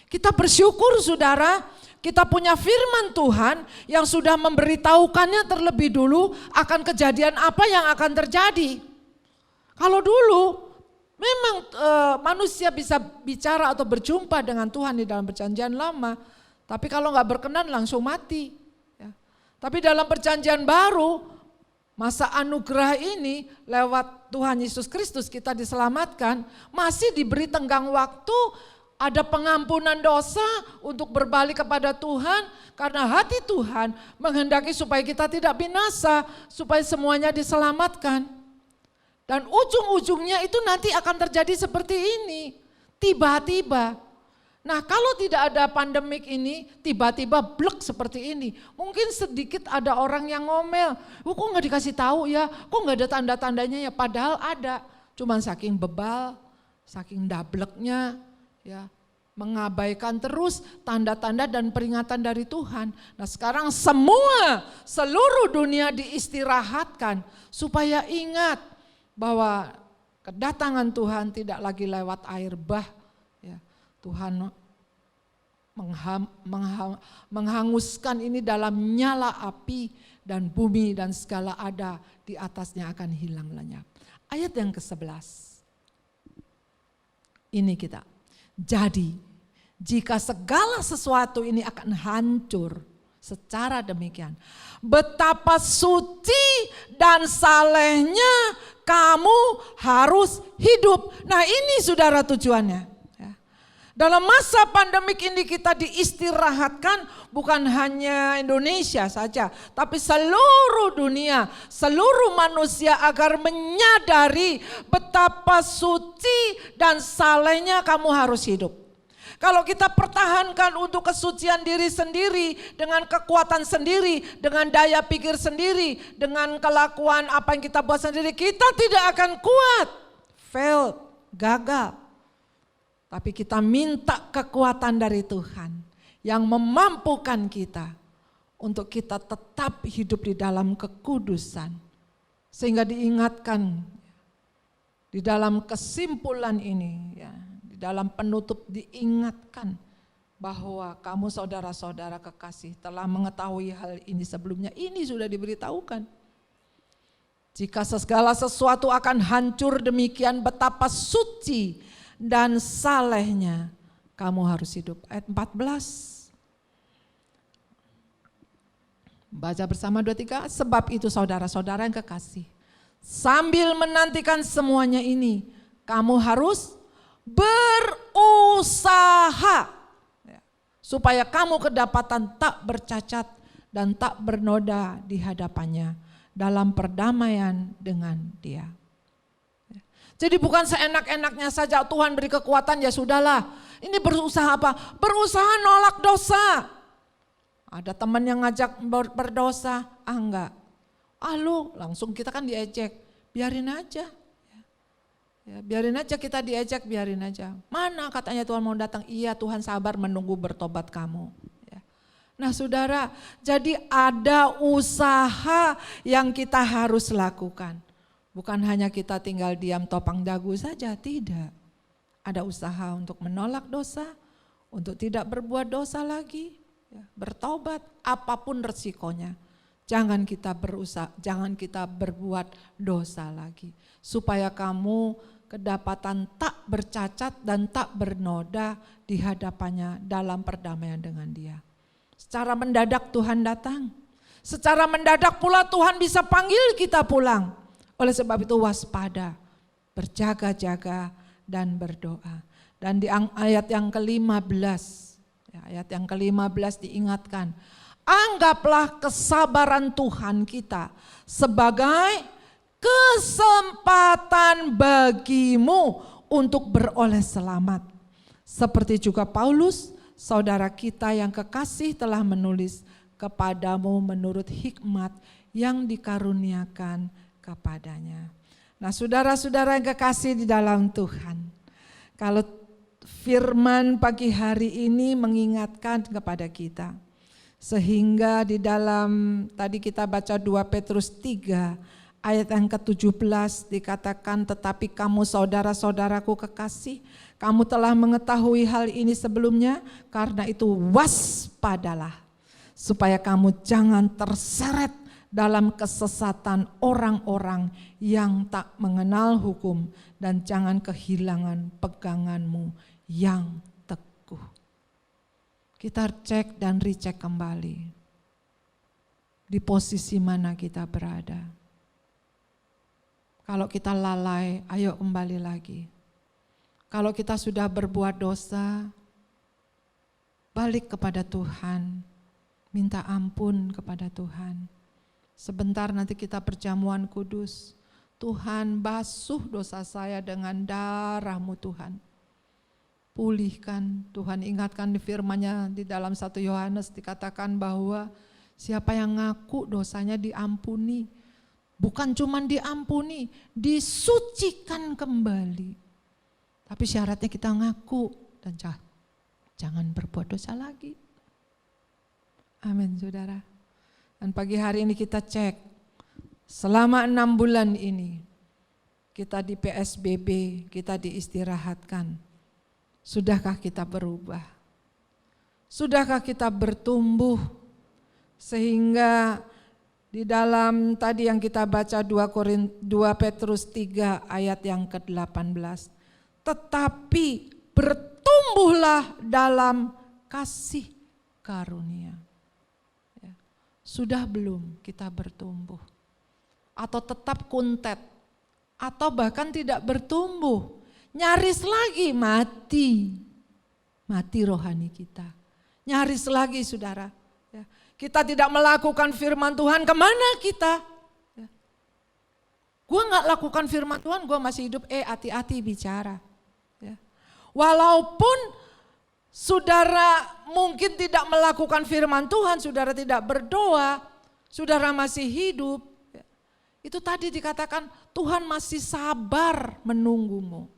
[SPEAKER 1] Kita bersyukur saudara, kita punya firman Tuhan yang sudah memberitahukannya terlebih dulu akan kejadian apa yang akan terjadi. Kalau dulu memang manusia bisa bicara atau berjumpa dengan Tuhan di dalam perjanjian lama, tapi kalau nggak berkenan langsung mati. Ya. Tapi dalam perjanjian baru, masa anugerah ini lewat Tuhan Yesus Kristus kita diselamatkan, masih diberi tenggang waktu, ada pengampunan dosa untuk berbalik kepada Tuhan, karena hati Tuhan menghendaki supaya kita tidak binasa, supaya semuanya diselamatkan. Dan ujung-ujungnya itu nanti akan terjadi seperti ini, tiba-tiba. Nah kalau tidak ada pandemik ini, tiba-tiba blek seperti ini. Mungkin sedikit ada orang yang ngomel, kok gak dikasih tahu ya, kok gak ada tanda-tandanya ya, padahal ada. Cuman saking bebal, saking dableknya, ya, mengabaikan terus tanda-tanda dan peringatan dari Tuhan. Nah sekarang seluruh dunia diistirahatkan supaya ingat bahwa kedatangan Tuhan tidak lagi lewat air bah. Ya, Tuhan menghanguskan ini dalam nyala api dan bumi dan segala ada di atasnya akan hilang lenyap. Ayat yang ke-11. Ini kita. Jadi, jika segala sesuatu ini akan hancur secara demikian, betapa suci dan salehnya kamu harus hidup. Nah ini saudara tujuannya. Dalam masa pandemik ini kita diistirahatkan bukan hanya Indonesia saja, tapi seluruh dunia, seluruh manusia agar menyadari betapa suci dan salehnya kamu harus hidup. Kalau kita pertahankan untuk kesucian diri sendiri, dengan kekuatan sendiri, dengan daya pikir sendiri, dengan kelakuan apa yang kita buat sendiri, kita tidak akan kuat, fail, gagal. Tapi kita minta kekuatan dari Tuhan yang memampukan kita untuk kita tetap hidup di dalam kekudusan. Sehingga diingatkan di dalam kesimpulan ini, ya, di dalam penutup diingatkan bahwa kamu saudara-saudara kekasih telah mengetahui hal ini sebelumnya. Ini sudah diberitahukan. Jika segala sesuatu akan hancur demikian, betapa suci dan salehnya kamu harus hidup. Ayat 14. Baca bersama 2-3. Sebab itu saudara-saudara yang kekasih, sambil menantikan semuanya ini, kamu harus berusaha supaya kamu kedapatan tak bercacat dan tak bernoda di hadapannya dalam perdamaian dengan Dia. Jadi bukan seenak-enaknya saja Tuhan beri kekuatan ya sudahlah. Ini berusaha apa? Berusaha nolak dosa. Ada teman yang ngajak berdosa, enggak. Lu langsung kita kan diejek, biarin aja. Ya, biarin aja kita diejek, biarin aja. Mana katanya Tuhan mau datang? Iya Tuhan sabar menunggu bertobat kamu. Ya. Nah saudara, jadi ada usaha yang kita harus lakukan. Bukan hanya kita tinggal diam topang dagu saja, tidak. Ada usaha untuk menolak dosa, untuk tidak berbuat dosa lagi, ya, bertobat apapun resikonya. Jangan kita berbuat dosa lagi. Supaya kamu kedapatan tak bercacat dan tak bernoda di hadapannya dalam perdamaian dengan Dia. Secara mendadak Tuhan datang. Secara mendadak pula Tuhan bisa panggil kita pulang. Oleh sebab itu waspada, berjaga-jaga dan berdoa. Dan di ayat yang ke-15, ayat yang ke-15 diingatkan, anggaplah kesabaran Tuhan kita sebagai kesempatan bagimu untuk beroleh selamat. Seperti juga Paulus, saudara kita yang kekasih telah menulis kepadamu menurut hikmat yang dikaruniakan kepadanya. Nah, saudara-saudara yang kekasih di dalam Tuhan, kalau firman pagi hari ini mengingatkan kepada kita, sehingga di dalam tadi kita baca 2 Petrus 3 ayat yang ke-17 dikatakan, tetapi kamu saudara-saudaraku kekasih, kamu telah mengetahui hal ini sebelumnya, karena itu waspadalah, supaya kamu jangan terseret dalam kesesatan orang-orang yang tak mengenal hukum, dan jangan kehilangan peganganmu yang teguh. Kita cek dan recheck kembali di posisi mana kita berada. Kalau kita lalai, ayo kembali lagi. Kalau kita sudah berbuat dosa, balik kepada Tuhan, minta ampun kepada Tuhan. Sebentar nanti kita perjamuan kudus. Tuhan, basuh dosa saya dengan darah-Mu Tuhan. Pulihkan, Tuhan ingatkan di firman-Nya di dalam 1 Yohanes dikatakan bahwa siapa yang ngaku dosanya diampuni. Bukan cuma diampuni, disucikan kembali. Tapi syaratnya kita ngaku dan jangan berbuat dosa lagi. Amin, saudara. Dan pagi hari ini kita cek, selama 6 bulan ini kita di PSBB, kita diistirahatkan. Sudahkah kita berubah? Sudahkah kita bertumbuh sehingga di dalam tadi yang kita baca 2 Petrus 3 ayat yang ke-18. Tetapi bertumbuhlah dalam kasih karunia. Sudah belum kita bertumbuh? Atau tetap kuntet? Atau bahkan tidak bertumbuh? Nyaris lagi mati. Mati rohani kita. Nyaris lagi saudara. Kita tidak melakukan firman Tuhan, kemana kita? Gue gak lakukan firman Tuhan, gue masih hidup, hati-hati bicara. Walaupun saudara mungkin tidak melakukan firman Tuhan, saudara tidak berdoa, saudara masih hidup. Itu tadi dikatakan Tuhan masih sabar menunggumu.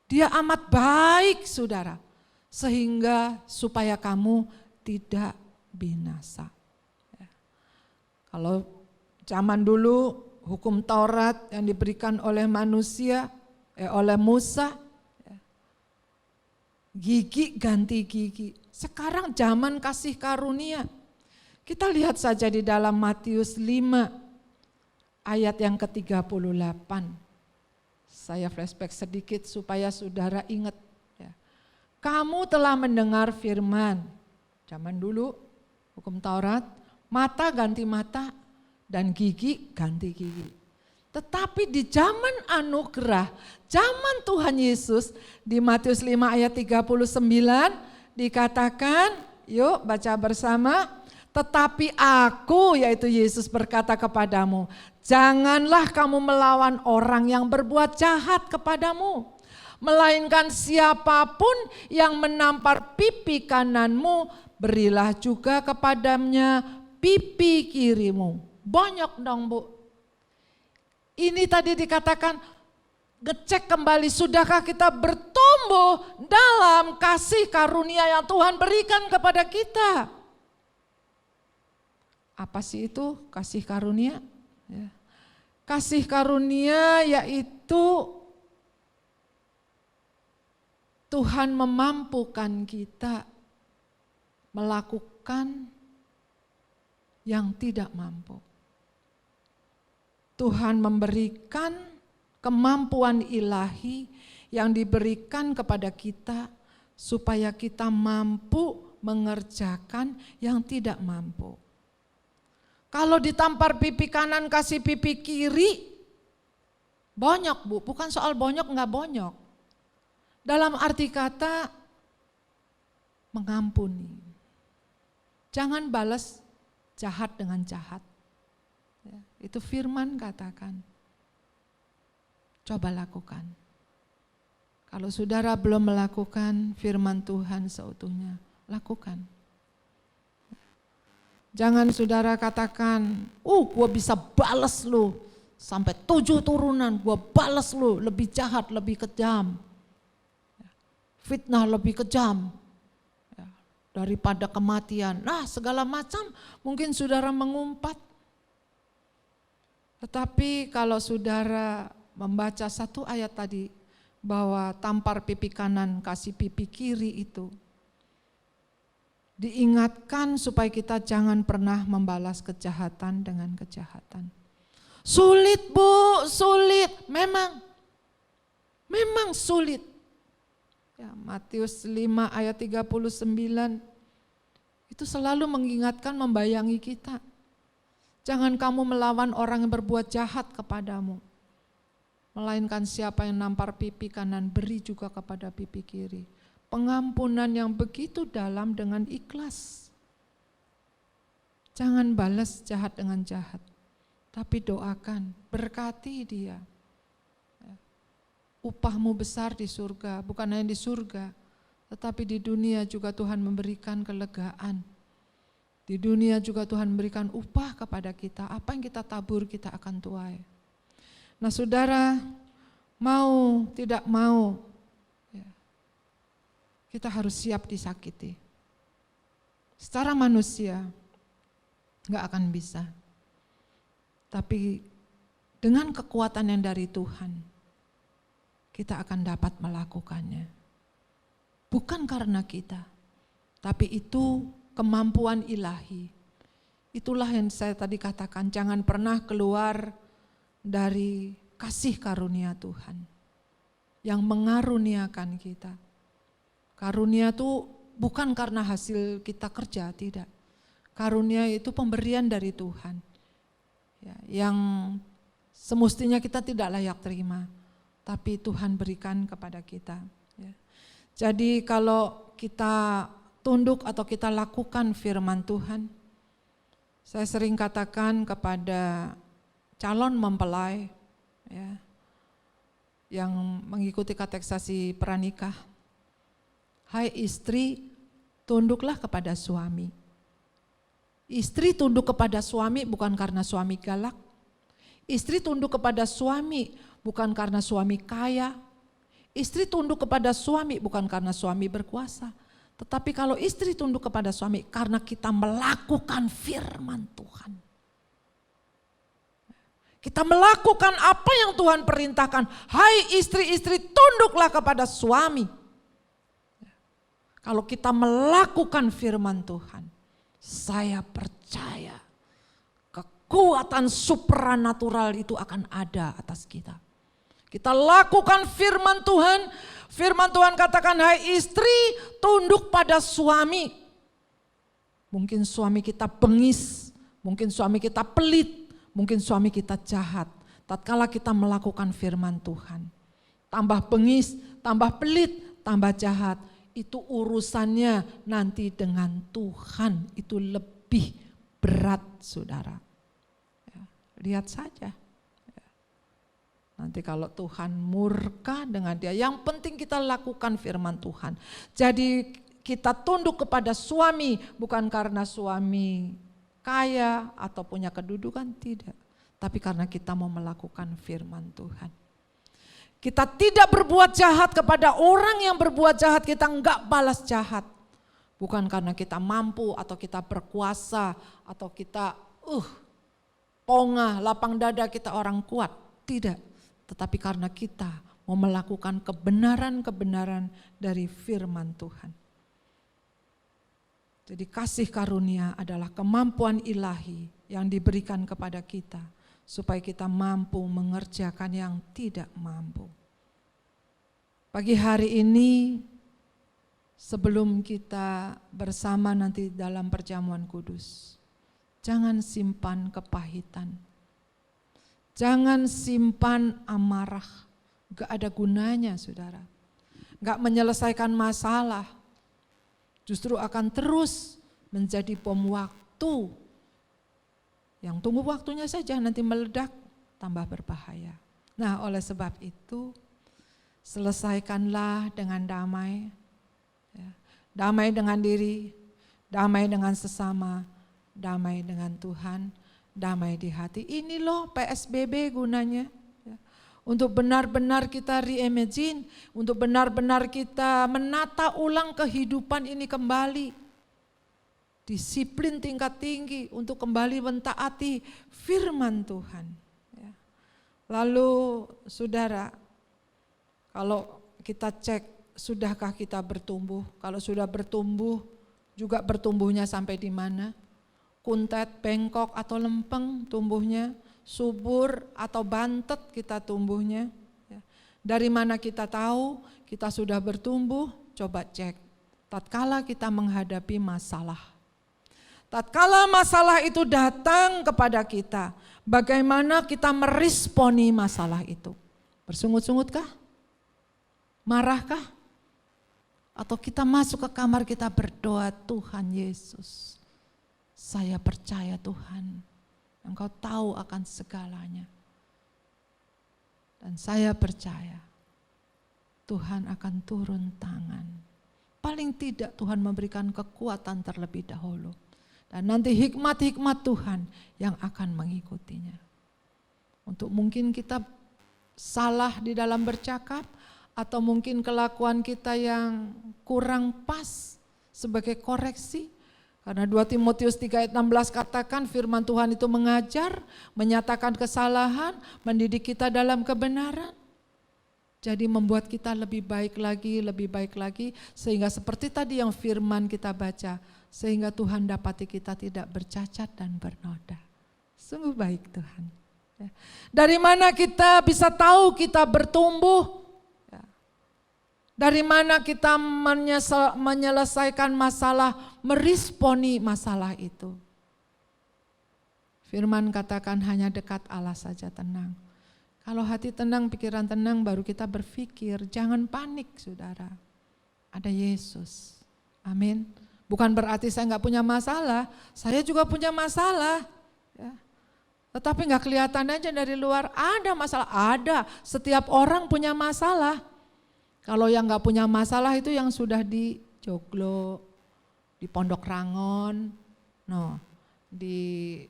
[SPEAKER 1] Dia amat baik saudara, sehingga supaya kamu tidak binasa. Kalau zaman dulu hukum Taurat yang diberikan oleh manusia, oleh Musa, gigi ganti gigi. Sekarang zaman kasih karunia. Kita lihat saja di dalam Matius 5 ayat yang ke-38. Saya flashback sedikit supaya saudara ingat. Kamu telah mendengar firman. Zaman dulu hukum Taurat, mata ganti mata dan gigi ganti gigi. Tetapi di zaman anugerah, zaman Tuhan Yesus di Matius 5 ayat 39 dikatakan, yuk baca bersama, tetapi aku yaitu Yesus berkata kepadamu, janganlah kamu melawan orang yang berbuat jahat kepadamu, melainkan siapapun yang menampar pipi kananmu, berilah juga kepadanya pipi kirimu. Banyak dong Bu. Ini tadi dikatakan, ngecek kembali, sudahkah kita bertumbuh dalam kasih karunia yang Tuhan berikan kepada kita? Apa sih itu kasih karunia? Kasih karunia yaitu Tuhan memampukan kita melakukan yang tidak mampu. Tuhan memberikan kemampuan ilahi yang diberikan kepada kita supaya kita mampu mengerjakan yang tidak mampu. Kalau ditampar pipi kanan kasih pipi kiri, bonyok Bu, bukan soal bonyok nggak bonyok. Dalam arti kata mengampuni. Jangan balas jahat dengan jahat. Ya, itu firman katakan. Coba lakukan. Kalau saudara belum melakukan firman Tuhan seutuhnya, lakukan. Jangan saudara katakan, gue bisa balas lu sampai 7 turunan, gue balas lu lebih jahat, lebih kejam. Fitnah lebih kejam daripada kematian. Nah, segala macam mungkin saudara mengumpat. Tetapi kalau saudara membaca satu ayat tadi, bahwa tampar pipi kanan kasih pipi kiri itu, diingatkan supaya kita jangan pernah membalas kejahatan dengan kejahatan. Sulit Bu, sulit. Memang sulit. Ya, Matius 5 ayat 39 itu selalu mengingatkan, membayangi kita. Jangan kamu melawan orang yang berbuat jahat kepadamu. Melainkan siapa yang nampar pipi kanan, beri juga kepada pipi kiri. Pengampunan yang begitu dalam dengan ikhlas. Jangan balas jahat dengan jahat, tapi doakan, berkati dia. Upahmu besar di surga, bukan hanya di surga, tetapi di dunia juga Tuhan memberikan kelegaan. Di dunia juga Tuhan memberikan upah kepada kita, apa yang kita tabur kita akan tuai. Nah saudara, mau tidak mau, kita harus siap disakiti. Secara manusia gak akan bisa, tapi dengan kekuatan yang dari Tuhan, kita akan dapat melakukannya. Bukan karena kita, tapi itu kemampuan ilahi. Itulah yang saya tadi katakan, jangan pernah keluar dari kasih karunia Tuhan yang mengaruniakan kita. Karunia itu bukan karena hasil kita kerja, tidak. Karunia itu pemberian dari Tuhan, ya, yang semestinya kita tidak layak terima, tapi Tuhan berikan kepada kita. Ya. Jadi kalau kita tunduk atau kita lakukan firman Tuhan, saya sering katakan kepada calon mempelai ya, yang mengikuti kateksasi pranikah, hai istri, tunduklah kepada suami. Istri tunduk kepada suami bukan karena suami galak. Istri tunduk kepada suami bukan karena suami kaya. Istri tunduk kepada suami bukan karena suami berkuasa. Tetapi kalau istri tunduk kepada suami karena kita melakukan firman Tuhan. Kita melakukan apa yang Tuhan perintahkan. Hai istri-istri, tunduklah kepada suami. Kalau kita melakukan firman Tuhan, saya percaya kekuatan supranatural itu akan ada atas kita. Kita lakukan firman Tuhan. Firman Tuhan katakan, hai istri, tunduk pada suami. Mungkin suami kita bengis, mungkin suami kita pelit, mungkin suami kita jahat. Tatkala kita melakukan firman Tuhan, tambah bengis, tambah pelit, tambah jahat, itu urusannya nanti dengan Tuhan, itu lebih berat saudara. Ya, lihat saja. Nanti kalau Tuhan murka dengan dia, yang penting kita lakukan firman Tuhan. Jadi kita tunduk kepada suami bukan karena suami kaya atau punya kedudukan, tidak. Tapi karena kita mau melakukan firman Tuhan. Kita tidak berbuat jahat kepada orang yang berbuat jahat, kita enggak balas jahat. Bukan karena kita mampu atau kita berkuasa atau kita pongah, lapang dada, kita orang kuat. Tidak. Tetapi karena kita mau melakukan kebenaran-kebenaran dari firman Tuhan. Jadi kasih karunia adalah kemampuan ilahi yang diberikan kepada kita supaya kita mampu mengerjakan yang tidak mampu. Pagi hari ini sebelum kita bersama nanti dalam perjamuan kudus, jangan simpan kepahitan. Jangan simpan amarah, gak ada gunanya saudara. nggak menyelesaikan masalah, justru akan terus menjadi bom waktu yang tunggu waktunya saja nanti meledak, tambah berbahaya. Nah, oleh sebab itu selesaikanlah dengan damai, ya. Damai dengan diri, damai dengan sesama, damai dengan Tuhan, damai di hati. Ini loh PSBB gunanya. Ya. Untuk benar-benar kita reimagine, untuk benar-benar kita menata ulang kehidupan ini kembali. Disiplin tingkat tinggi untuk kembali mentaati firman Tuhan. Ya. Lalu saudara, kalau kita cek sudahkah kita bertumbuh? Kalau sudah bertumbuh, juga bertumbuhnya sampai di mana? Kuntet, bengkok atau lempeng tumbuhnya? Subur atau bantet kita tumbuhnya? Ya. Dari mana kita tahu kita sudah bertumbuh? Coba cek. Tatkala kita menghadapi masalah. Tatkala masalah itu datang kepada kita, bagaimana kita meresponi masalah itu? Bersungut-sungutkah? Marahkah? Atau kita masuk ke kamar kita berdoa, Tuhan Yesus, saya percaya Tuhan, Engkau tahu akan segalanya. Dan saya percaya Tuhan akan turun tangan. Paling tidak Tuhan memberikan kekuatan terlebih dahulu. Dan nanti hikmat-hikmat Tuhan yang akan mengikutinya. Untuk mungkin kita salah di dalam bercakap, atau mungkin kelakuan kita yang kurang pas sebagai koreksi. Karena 2 Timotius 3 ayat 16 katakan firman Tuhan itu mengajar, menyatakan kesalahan, mendidik kita dalam kebenaran. Jadi membuat kita lebih baik lagi, sehingga seperti tadi yang firman kita baca, sehingga Tuhan dapati kita tidak bercacat dan bernoda. Sungguh baik Tuhan. Dari mana kita bisa tahu kita bertumbuh? Dari mana kita menyelesaikan masalah, meresponi masalah itu? Firman katakan hanya dekat Allah saja tenang. Kalau hati tenang, pikiran tenang, baru kita berpikir. Jangan panik saudara, ada Yesus. Amin. Bukan berarti saya nggak punya masalah, saya juga punya masalah. Ya. Tetapi nggak kelihatan aja dari luar, ada masalah, ada. Setiap orang punya masalah. Kalau yang nggak punya masalah itu yang sudah di Joglo, di Pondok Rangon, di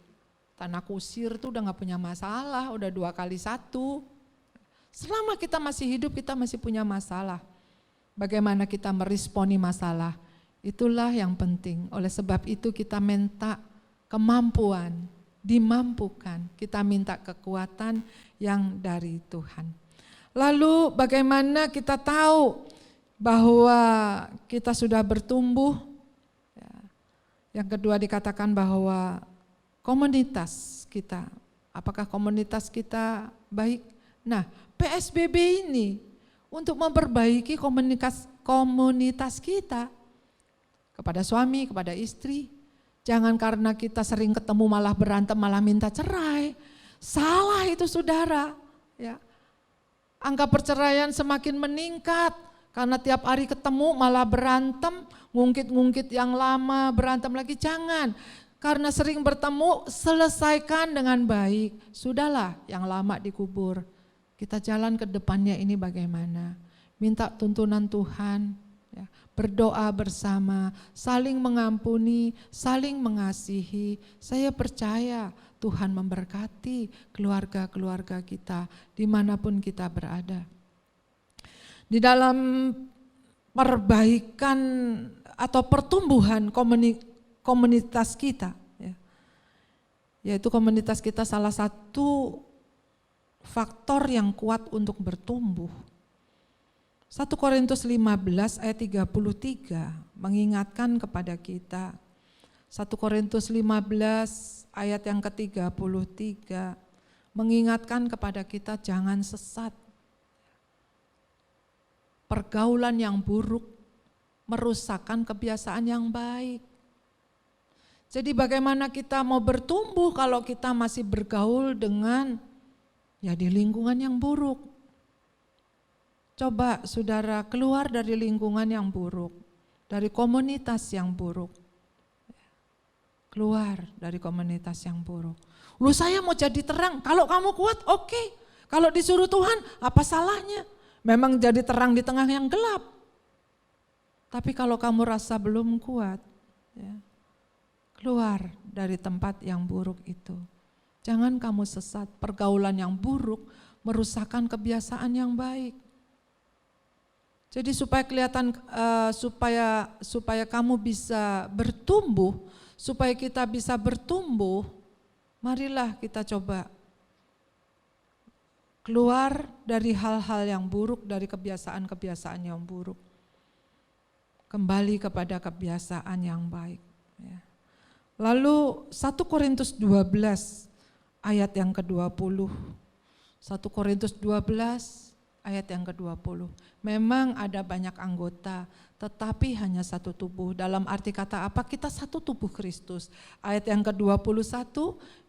[SPEAKER 1] Tanah Kusir tuh udah nggak punya masalah, udah 2 kali 1. Selama kita masih hidup kita masih punya masalah. Bagaimana kita meresponi masalah, itulah yang penting. Oleh sebab itu kita minta kemampuan, dimampukan, kita minta kekuatan yang dari Tuhan. Lalu bagaimana kita tahu bahwa kita sudah bertumbuh? Yang kedua dikatakan bahwa komunitas kita, apakah komunitas kita baik? Nah, PSBB ini untuk memperbaiki komunitas kita kepada suami, kepada istri. Jangan karena kita sering ketemu malah berantem, malah minta cerai. Salah itu saudara, ya. Angka perceraian semakin meningkat karena tiap hari ketemu malah berantem, ngungkit-ngungkit yang lama, berantem lagi. Jangan, karena sering bertemu selesaikan dengan baik. Sudahlah yang lama dikubur, kita jalan ke depannya ini bagaimana. Minta tuntunan Tuhan, ya. Berdoa bersama, saling mengampuni, saling mengasihi. Saya percaya Tuhan memberkati keluarga-keluarga kita dimanapun kita berada. Di dalam perbaikan atau pertumbuhan komunitas kita, ya, yaitu komunitas kita salah satu faktor yang kuat untuk bertumbuh. 1 Korintus 15 ayat 33 mengingatkan kepada kita. 1 Korintus 15 ayat yang ke-33 mengingatkan kepada kita jangan sesat. Pergaulan yang buruk merusakkan kebiasaan yang baik. Jadi bagaimana kita mau bertumbuh kalau kita masih bergaul dengan ya di lingkungan yang buruk. Coba saudara keluar dari lingkungan yang buruk, dari komunitas yang buruk. Keluar dari komunitas yang buruk. Lu saya mau jadi terang, kalau kamu kuat oke. Kalau disuruh Tuhan apa salahnya? Memang jadi terang di tengah yang gelap. Tapi kalau kamu rasa belum kuat, ya, keluar dari tempat yang buruk itu. Jangan kamu sesat, pergaulan yang buruk merusakkan kebiasaan yang baik. Jadi supaya kelihatan, supaya kamu bisa bertumbuh, supaya kita bisa bertumbuh, marilah kita coba keluar dari hal-hal yang buruk, dari kebiasaan-kebiasaan yang buruk. Kembali kepada kebiasaan yang baik. Ya. Lalu 1 Korintus 12 ayat yang ke-20. 1 Korintus 12 ayat yang ke-20. Memang ada banyak anggota, tetapi hanya satu tubuh. Dalam arti kata apa? Kita satu tubuh Kristus. Ayat yang ke-21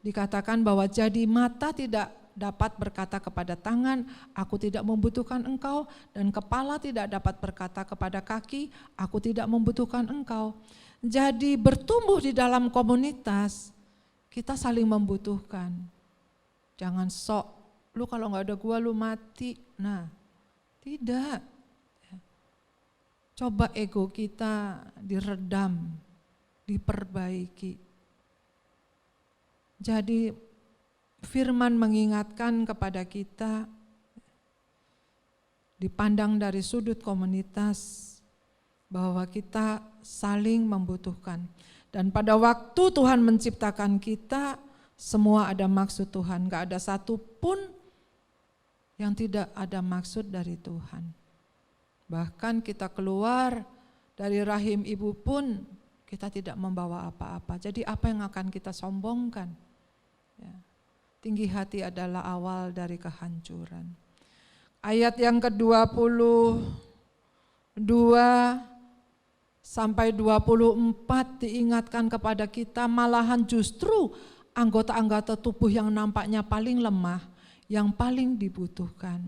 [SPEAKER 1] dikatakan bahwa jadi mata tidak dapat berkata kepada tangan, aku tidak membutuhkan engkau, dan kepala tidak dapat berkata kepada kaki, aku tidak membutuhkan engkau. Jadi bertumbuh di dalam komunitas, kita saling membutuhkan. Jangan sok, lu kalau gak ada gua lu mati. Nah, tidak. Coba ego kita diredam, diperbaiki. Jadi firman mengingatkan kepada kita, dipandang dari sudut komunitas, bahwa kita saling membutuhkan. Dan pada waktu Tuhan menciptakan kita, semua ada maksud Tuhan, gak ada satu pun yang tidak ada maksud dari Tuhan. Bahkan kita keluar dari rahim ibu pun kita tidak membawa apa-apa. Jadi apa yang akan kita sombongkan? Ya. Tinggi hati adalah awal dari kehancuran. Ayat yang ke-22 sampai 24 diingatkan kepada kita, malahan justru anggota-anggota tubuh yang nampaknya paling lemah, yang paling dibutuhkan.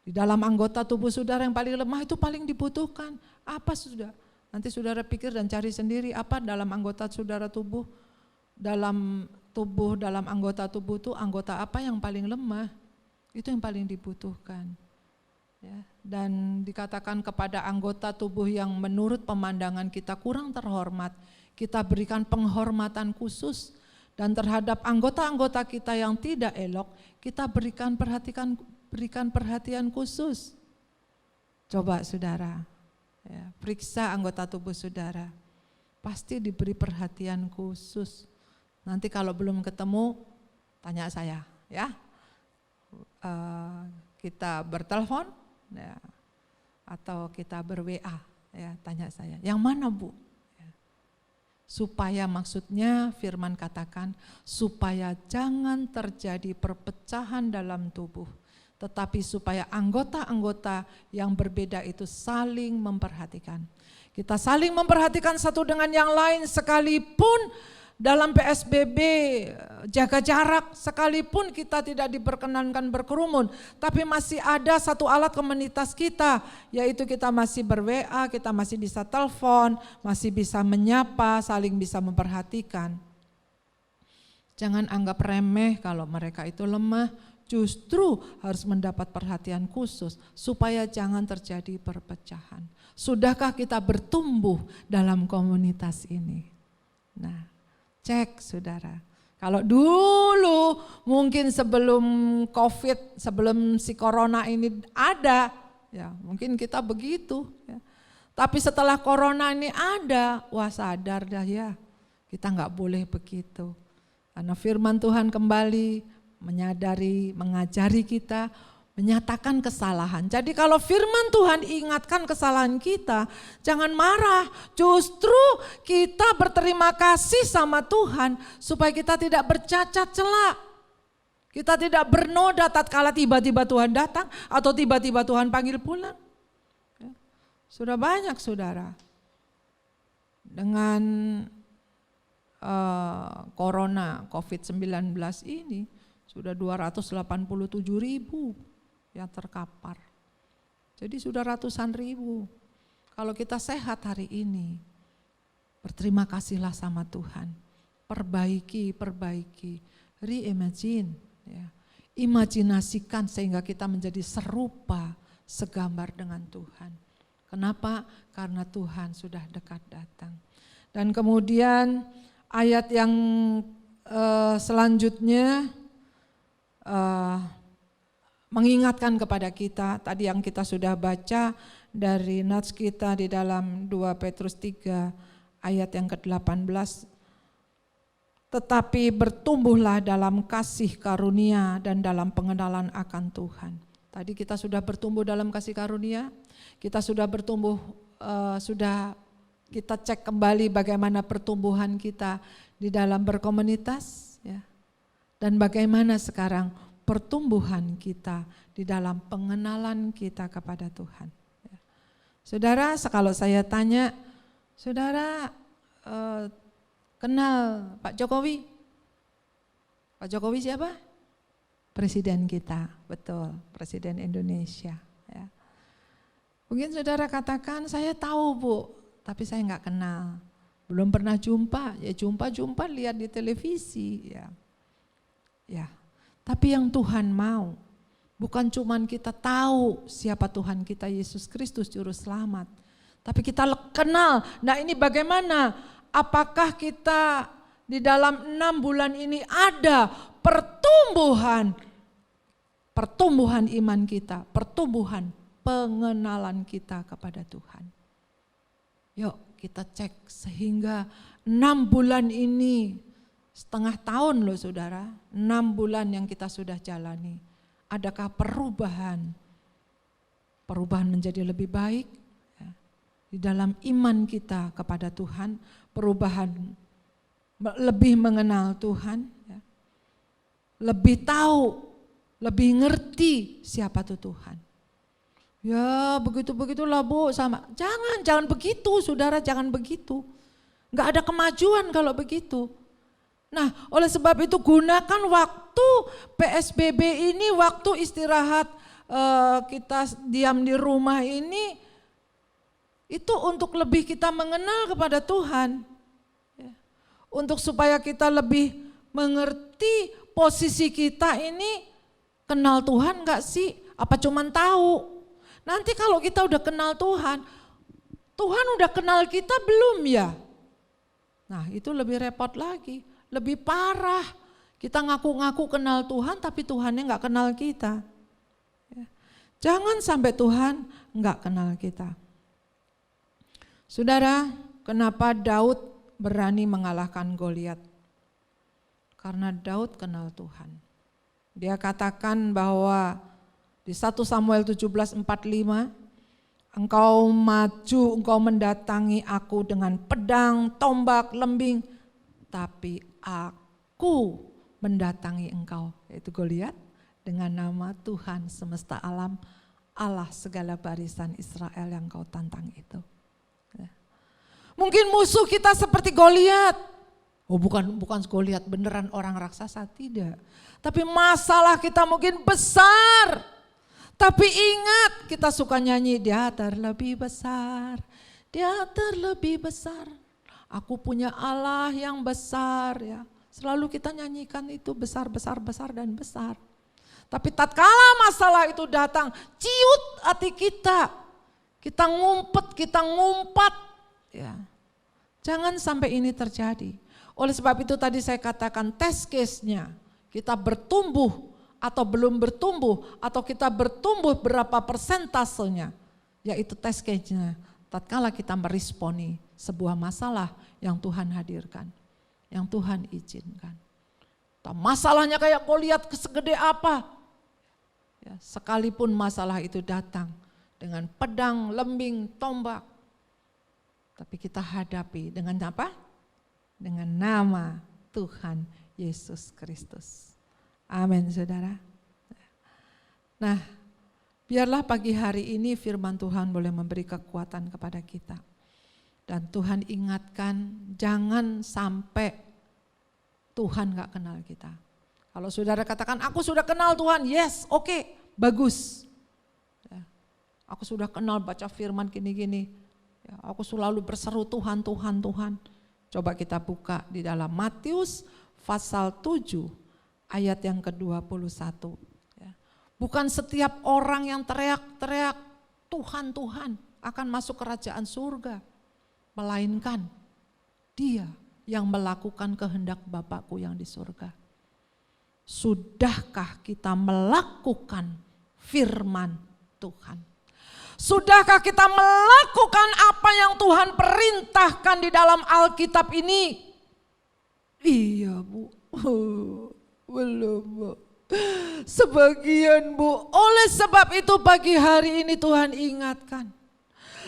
[SPEAKER 1] Di dalam anggota tubuh saudara yang paling lemah itu paling dibutuhkan. Apa sudah? Nanti saudara pikir dan cari sendiri apa dalam anggota saudara tubuh. Dalam anggota tubuh itu anggota apa yang paling lemah? Itu yang paling dibutuhkan. Ya, dan dikatakan kepada anggota tubuh yang menurut pemandangan kita kurang terhormat, kita berikan penghormatan khusus. Dan terhadap anggota-anggota kita yang tidak elok, kita berikan perhatian khusus. Coba saudara, ya, periksa anggota tubuh saudara, pasti diberi perhatian khusus. Nanti kalau belum ketemu, tanya saya, ya. Kita bertelepon, ya, atau kita ber-WA, ya, tanya saya, yang mana Bu? Supaya maksudnya firman katakan, supaya jangan terjadi perpecahan dalam tubuh, tetapi supaya anggota-anggota yang berbeda itu saling memperhatikan. Kita saling memperhatikan satu dengan yang lain, sekalipun dalam PSBB jaga jarak, sekalipun kita tidak diperkenankan berkerumun, tapi masih ada satu alat komunitas kita, yaitu kita masih ber-WA, kita masih bisa telepon, masih bisa menyapa, saling bisa memperhatikan. Jangan anggap remeh kalau mereka itu lemah, justru harus mendapat perhatian khusus supaya jangan terjadi perpecahan. Sudahkah kita bertumbuh dalam komunitas ini? Nah, cek saudara, kalau dulu mungkin sebelum COVID, sebelum si corona ini ada, ya mungkin kita begitu. Ya. Tapi setelah corona ini ada, wah sadar dah ya, kita nggak boleh begitu. Karena firman Tuhan kembali menyadari, mengajari kita, menyatakan kesalahan. Jadi kalau firman Tuhan ingatkan kesalahan kita, jangan marah. Justru kita berterima kasih sama Tuhan supaya kita tidak bercacat celak. Kita tidak bernoda tatkala tiba-tiba Tuhan datang atau tiba-tiba Tuhan panggil pulang. Ya. Sudah banyak saudara dengan corona COVID-19 ini sudah 287.000 yang terkapar. Jadi sudah ratusan ribu. Kalau kita sehat hari ini, berterima kasihlah sama Tuhan. Perbaiki, reimagine. Ya. Imajinasikan sehingga kita menjadi serupa, segambar dengan Tuhan. Kenapa? Karena Tuhan sudah dekat datang. Dan kemudian ayat yang selanjutnya mengingatkan kepada kita, tadi yang kita sudah baca dari notes kita di dalam 2 Petrus 3 ayat yang ke-18. Tetapi bertumbuhlah dalam kasih karunia dan dalam pengenalan akan Tuhan. Tadi kita sudah bertumbuh dalam kasih karunia, kita sudah bertumbuh, sudah kita cek kembali bagaimana pertumbuhan kita di dalam berkomunitas, ya. Dan bagaimana sekarang pertumbuhan kita di dalam pengenalan kita kepada Tuhan. Ya. Saudara, kalau saya tanya, saudara kenal Pak Jokowi? Pak Jokowi siapa? Presiden kita, betul, Presiden Indonesia. Ya. Mungkin saudara katakan, saya tahu Bu, tapi saya nggak kenal. Belum pernah jumpa, ya jumpa lihat di televisi. Ya. Tapi yang Tuhan mau, bukan cuman kita tahu siapa Tuhan kita Yesus Kristus Juru Selamat, tapi kita kenal. Nah ini bagaimana? Apakah kita di dalam 6 bulan ini ada pertumbuhan iman kita, pertumbuhan pengenalan kita kepada Tuhan. Yuk kita cek sehingga 6 bulan ini, setengah tahun loh saudara, 6 bulan yang kita sudah jalani. Adakah perubahan menjadi lebih baik ya, di dalam iman kita kepada Tuhan, perubahan lebih mengenal Tuhan, ya, lebih tahu, lebih ngerti siapa tuh Tuhan. Ya begitulah Bu, sama. Jangan begitu saudara, jangan begitu. Enggak ada kemajuan kalau begitu. Nah oleh sebab itu gunakan waktu PSBB ini, waktu istirahat kita diam di rumah ini, itu untuk lebih kita mengenal kepada Tuhan. Ya. Untuk supaya kita lebih mengerti posisi kita ini, kenal Tuhan enggak sih? Apa cuman tahu? Nanti kalau kita udah kenal Tuhan, Tuhan udah kenal kita belum ya? Nah itu lebih repot lagi, lebih parah. Kita ngaku-ngaku kenal Tuhan tapi Tuhannya gak kenal kita. Ya. Jangan sampai Tuhan gak kenal kita. Saudara, kenapa Daud berani mengalahkan Goliat? Karena Daud kenal Tuhan. Dia katakan bahwa di 1 Samuel 17:45, engkau maju, engkau mendatangi aku dengan pedang, tombak, lembing, tapi aku mendatangi engkau, yaitu Goliat, dengan nama Tuhan semesta alam, Allah segala barisan Israel yang kau tantang itu. Ya. Mungkin musuh kita seperti Goliat. Oh bukan Goliat beneran orang raksasa, tidak. Tapi masalah kita mungkin besar. Tapi ingat, kita suka nyanyi, dia terlebih besar, dia terlebih besar. Aku punya Allah yang besar ya. Selalu kita nyanyikan itu besar, dan besar. Tapi tatkala masalah itu datang, ciut hati kita. Kita ngumpet, kita ngumpat. Ya. Jangan sampai ini terjadi. Oleh sebab itu tadi saya katakan test case-nya, kita bertumbuh atau belum bertumbuh, atau kita bertumbuh berapa persentasenya, yaitu test case-nya. Tatkala kita meresponi sebuah masalah yang Tuhan hadirkan, yang Tuhan izinkan. Masalahnya kayak Goliat segede apa, ya, sekalipun masalah itu datang dengan pedang, lembing, tombak, tapi kita hadapi dengan apa? Dengan nama Tuhan Yesus Kristus. Amin saudara. Nah biarlah pagi hari ini firman Tuhan boleh memberi kekuatan kepada kita. Dan Tuhan ingatkan jangan sampai Tuhan gak kenal kita. Kalau saudara katakan aku sudah kenal Tuhan, yes, oke, bagus. Ya. Aku sudah kenal baca firman gini-gini. Ya, aku selalu berseru Tuhan, Tuhan, Tuhan. Coba kita buka di dalam Matius pasal 7 ayat yang ke-21. Ya. Bukan setiap orang yang teriak-teriak Tuhan, Tuhan akan masuk kerajaan surga. Melainkan dia yang melakukan kehendak Bapakku yang di surga. Sudahkah kita melakukan firman Tuhan? Sudahkah kita melakukan apa yang Tuhan perintahkan di dalam Alkitab ini? Iya Bu, belum Bu. Sebagian Bu, oleh sebab itu pagi hari ini Tuhan ingatkan.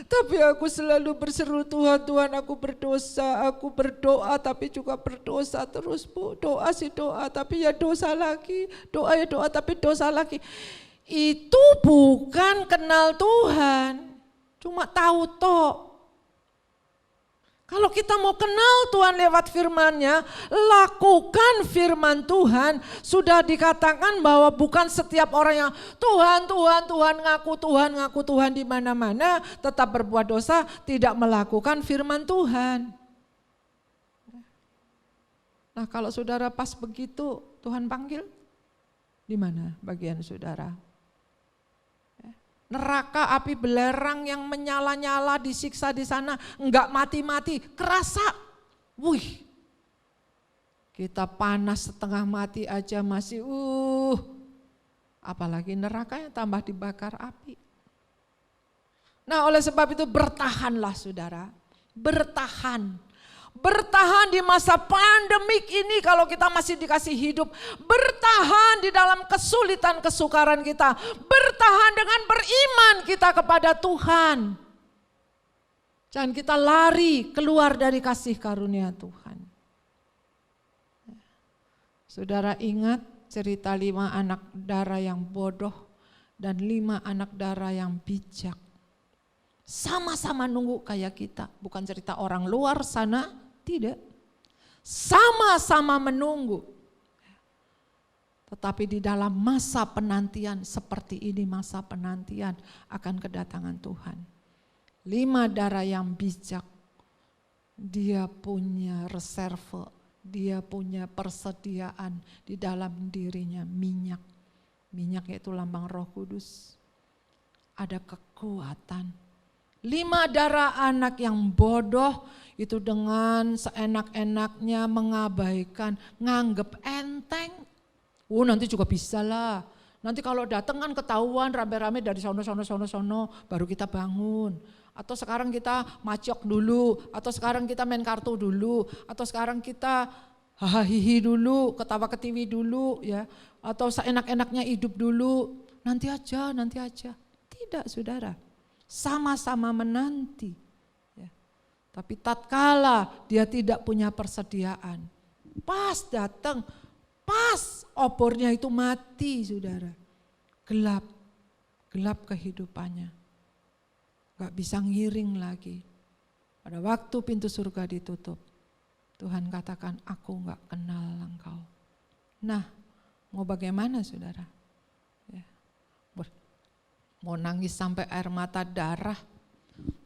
[SPEAKER 1] Tapi aku selalu berseru Tuhan, Tuhan aku berdosa, aku berdoa tapi juga berdosa terus Bu. Doa sih doa tapi ya dosa lagi, doa ya doa tapi dosa lagi. Itu bukan kenal Tuhan, cuma tahu tok. Kalau kita mau kenal Tuhan lewat firman-Nya, lakukan firman Tuhan. Sudah dikatakan bahwa bukan setiap orang yang Tuhan, Tuhan, Tuhan, ngaku Tuhan di mana-mana, tetap berbuat dosa, tidak melakukan firman Tuhan. Nah kalau saudara pas begitu, Tuhan panggil, di mana bagian saudara? Neraka api belerang yang menyala-nyala disiksa di sana, enggak mati-mati, kerasa. Wih, kita panas setengah mati aja masih apalagi neraka yang tambah dibakar api. Nah oleh sebab itu bertahanlah saudara, bertahan. Bertahan di masa pandemik ini kalau kita masih dikasih hidup. Bertahan di dalam kesulitan kesukaran kita. Bertahan dengan beriman kita kepada Tuhan. Jangan kita lari keluar dari kasih karunia Tuhan. Saudara ingat cerita 5 anak dara yang bodoh dan 5 anak dara yang bijak. Sama-sama nunggu kayak kita, bukan cerita orang luar sana, tidak. Sama-sama menunggu. Tetapi di dalam masa penantian seperti ini, masa penantian akan kedatangan Tuhan. 5 dara yang bijak, dia punya reserve, dia punya persediaan di dalam dirinya minyak. Minyak yaitu lambang Roh Kudus. Ada kekuatan. 5 dara anak yang bodoh itu dengan seenak-enaknya mengabaikan, nganggep enteng. Nanti juga bisa lah. Nanti kalau datang kan ketahuan rame-rame dari sono, baru kita bangun. Atau sekarang kita macok dulu, atau sekarang kita main kartu dulu, atau sekarang kita hahaha dulu, ketawa-ketiwi dulu ya. Atau seenak-enaknya hidup dulu, nanti aja. Tidak saudara. Sama-sama menanti. Ya. Tapi tatkala dia tidak punya persediaan, pas datang, pas obornya itu mati saudara. Gelap kehidupannya. Gak bisa ngiring lagi. Pada waktu pintu surga ditutup, Tuhan katakan aku gak kenal engkau. Nah mau bagaimana saudara? Mau nangis sampai air mata darah.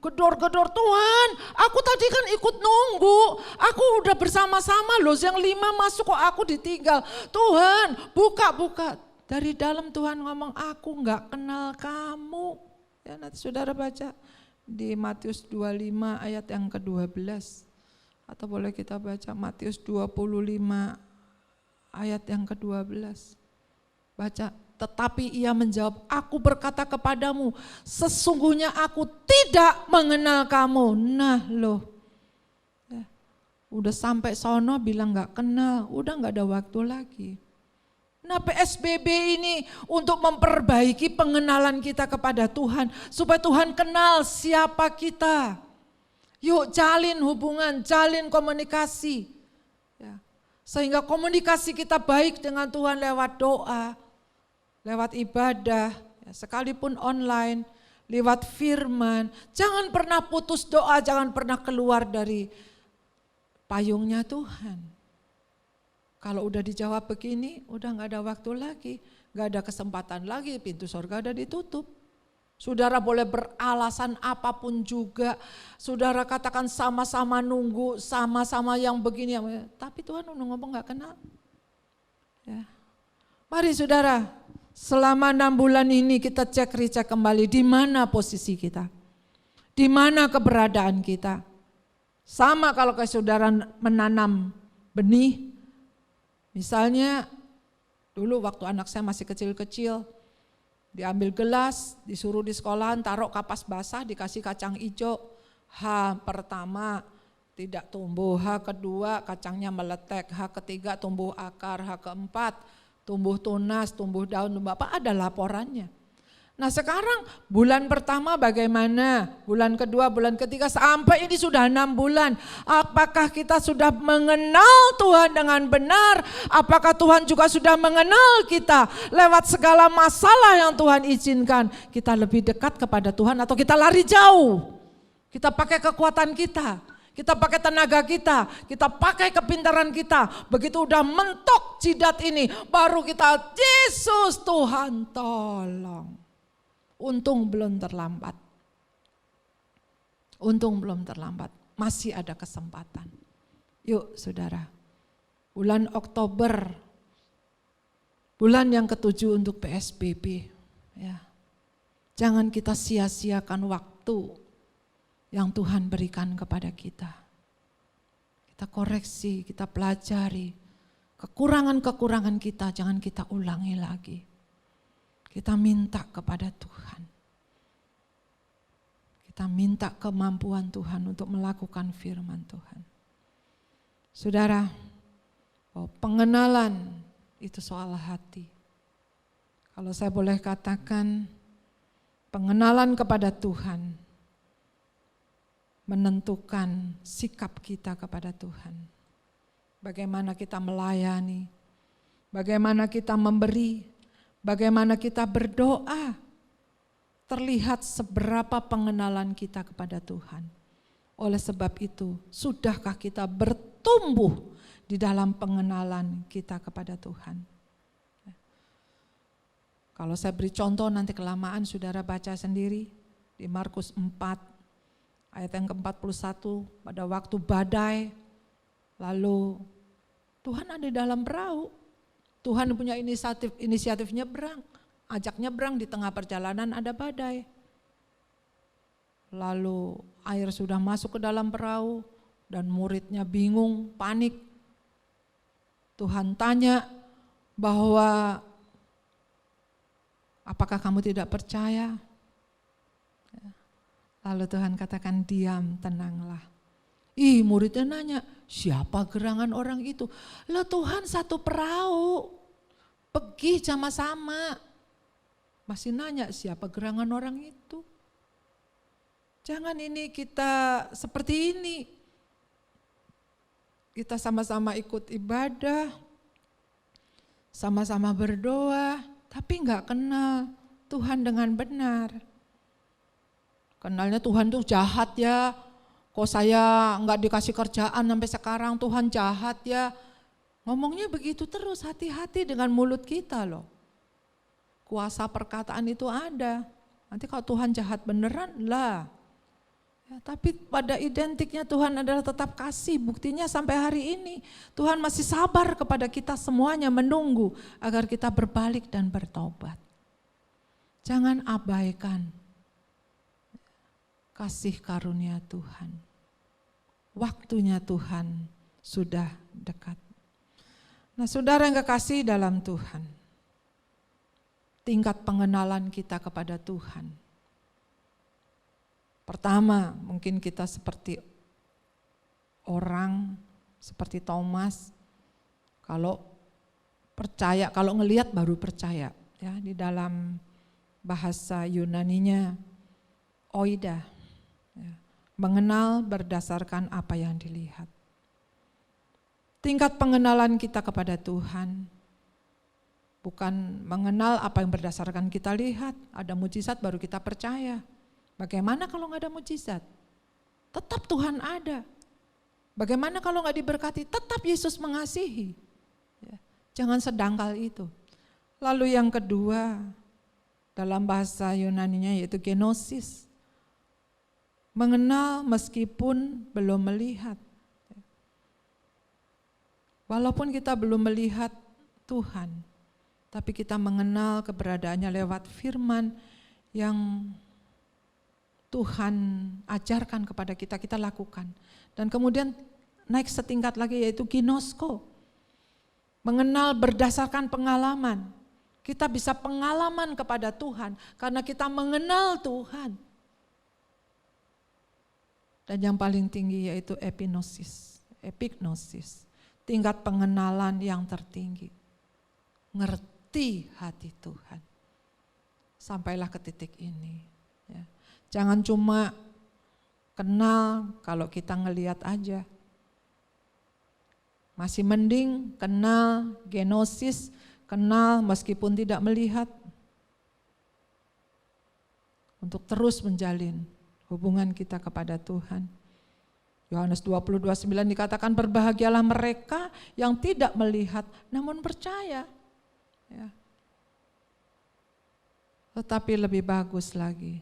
[SPEAKER 1] Gedor-gedor Tuhan, aku tadi kan ikut nunggu. Aku udah bersama-sama loh, yang 5 masuk kok aku ditinggal. Tuhan buka. Dari dalam Tuhan ngomong aku gak kenal kamu. Ya nanti saudara baca di Matius 25 ayat yang ke-12. Atau boleh kita baca Matius 25 ayat yang ke-12. Baca. Tetapi ia menjawab, aku berkata kepadamu, sesungguhnya aku tidak mengenal kamu. Nah loh, udah sampai sono bilang gak kenal, udah gak ada waktu lagi. Nah PSBB ini untuk memperbaiki pengenalan kita kepada Tuhan, supaya Tuhan kenal siapa kita. Yuk jalin hubungan, jalin komunikasi. Ya. Sehingga komunikasi kita baik dengan Tuhan lewat doa, lewat ibadah, ya, sekalipun online, lewat firman. Jangan pernah putus doa, jangan pernah keluar dari payungnya Tuhan. Kalau udah dijawab begini, udah gak ada waktu lagi, gak ada kesempatan lagi, pintu surga udah ditutup. Saudara boleh beralasan apapun juga. Saudara katakan sama-sama nunggu, sama-sama yang begini. Tapi Tuhan udah ngomong gak kenal. Ya. Mari saudara, selama 6 bulan ini kita cek kembali di mana posisi kita. Di mana keberadaan kita. Sama kalau kayak saudara menanam benih. Misalnya dulu waktu anak saya masih kecil-kecil, diambil gelas, disuruh di sekolahan, taruh kapas basah, dikasih kacang hijau. H pertama tidak tumbuh, H kedua kacangnya meletek, H ketiga tumbuh akar, H keempat tumbuh tunas, tumbuh daun, Bapak ada laporannya. Nah sekarang bulan pertama bagaimana, bulan kedua, bulan ketiga, sampai ini sudah 6 bulan. Apakah kita sudah mengenal Tuhan dengan benar? Apakah Tuhan juga sudah mengenal kita lewat segala masalah yang Tuhan izinkan? Kita lebih dekat kepada Tuhan atau kita lari jauh? Kita pakai kekuatan kita pakai tenaga kita pakai kepintaran kita. Begitu udah mentok jidat ini, baru kita, Yesus Tuhan tolong. Untung belum terlambat. Untung belum terlambat. Masih ada kesempatan. Yuk saudara. Bulan Oktober. Bulan yang ke-7 untuk PSBB. Ya. Jangan kita sia-siakan waktu yang Tuhan berikan kepada kita. Kita koreksi, kita pelajari. Kekurangan-kekurangan kita jangan kita ulangi lagi. Kita minta kepada Tuhan. Kita minta kemampuan Tuhan untuk melakukan firman Tuhan. Saudara, pengenalan itu soal hati. Kalau saya boleh katakan, pengenalan kepada Tuhan menentukan sikap kita kepada Tuhan. Bagaimana kita melayani, bagaimana kita memberi, bagaimana kita berdoa, terlihat seberapa pengenalan kita kepada Tuhan. Oleh sebab itu, sudahkah kita bertumbuh di dalam pengenalan kita kepada Tuhan? Kalau saya beri contoh nanti kelamaan, saudara baca sendiri di Markus 4 ayat yang ke-41, pada waktu badai, lalu Tuhan ada di dalam perahu. Tuhan punya inisiatif nyebrang, ajak nyebrang, di tengah perjalanan ada badai. Lalu air sudah masuk ke dalam perahu dan muridnya bingung, panik. Tuhan tanya bahwa apakah kamu tidak percaya? Lalu Tuhan katakan diam, tenanglah. Muridnya nanya, siapa gerangan orang itu? Lah Tuhan satu perahu, pergi sama-sama. Masih nanya siapa gerangan orang itu? Jangan ini kita seperti ini. Kita sama-sama ikut ibadah, sama-sama berdoa, tapi enggak kenal Tuhan dengan benar. Kenalnya Tuhan tuh jahat ya. Kok saya enggak dikasih kerjaan sampai sekarang, Tuhan jahat ya. Ngomongnya begitu terus, hati-hati dengan mulut kita loh. Kuasa perkataan itu ada. Nanti kalau Tuhan jahat beneran lah. Ya, tapi pada identiknya Tuhan adalah tetap kasih. Buktinya sampai hari ini Tuhan masih sabar kepada kita semuanya, menunggu agar kita berbalik dan bertobat. Jangan abaikan kasih karunia Tuhan. Waktunya Tuhan sudah dekat. Nah saudara yang kekasih dalam Tuhan, tingkat pengenalan kita kepada Tuhan. Pertama, mungkin kita seperti orang, seperti Thomas, kalau percaya, kalau ngelihat baru percaya. Ya, di dalam bahasa Yunaninya, oida, ya, mengenal berdasarkan apa yang dilihat. Tingkat pengenalan kita kepada Tuhan bukan mengenal apa yang berdasarkan kita lihat. Ada mujizat baru kita percaya. Bagaimana kalau nggak ada mujizat? Tetap Tuhan ada. Bagaimana kalau nggak diberkati? Tetap Yesus mengasihi. Ya, jangan sedangkal itu. Lalu yang kedua, Dalam bahasa Yunaninya yaitu genosis. Mengenal meskipun belum melihat. Walaupun kita belum melihat Tuhan, tapi kita mengenal keberadaannya lewat firman yang Tuhan ajarkan kepada kita, kita lakukan. Dan kemudian naik setingkat lagi yaitu ginosko. Mengenal berdasarkan pengalaman. Kita bisa pengalaman kepada Tuhan karena kita mengenal Tuhan. Dan yang paling tinggi yaitu epignosis. Tingkat pengenalan yang tertinggi. Ngerti hati Tuhan. Sampailah ke titik ini. Ya. Jangan cuma kenal kalau kita ngelihat aja. Masih mending kenal, genosis, kenal meskipun tidak melihat. Untuk terus menjalin hubungan kita kepada Tuhan. Yohanes 22:9 dikatakan berbahagialah mereka yang tidak melihat namun percaya. Ya. Tetapi lebih bagus lagi,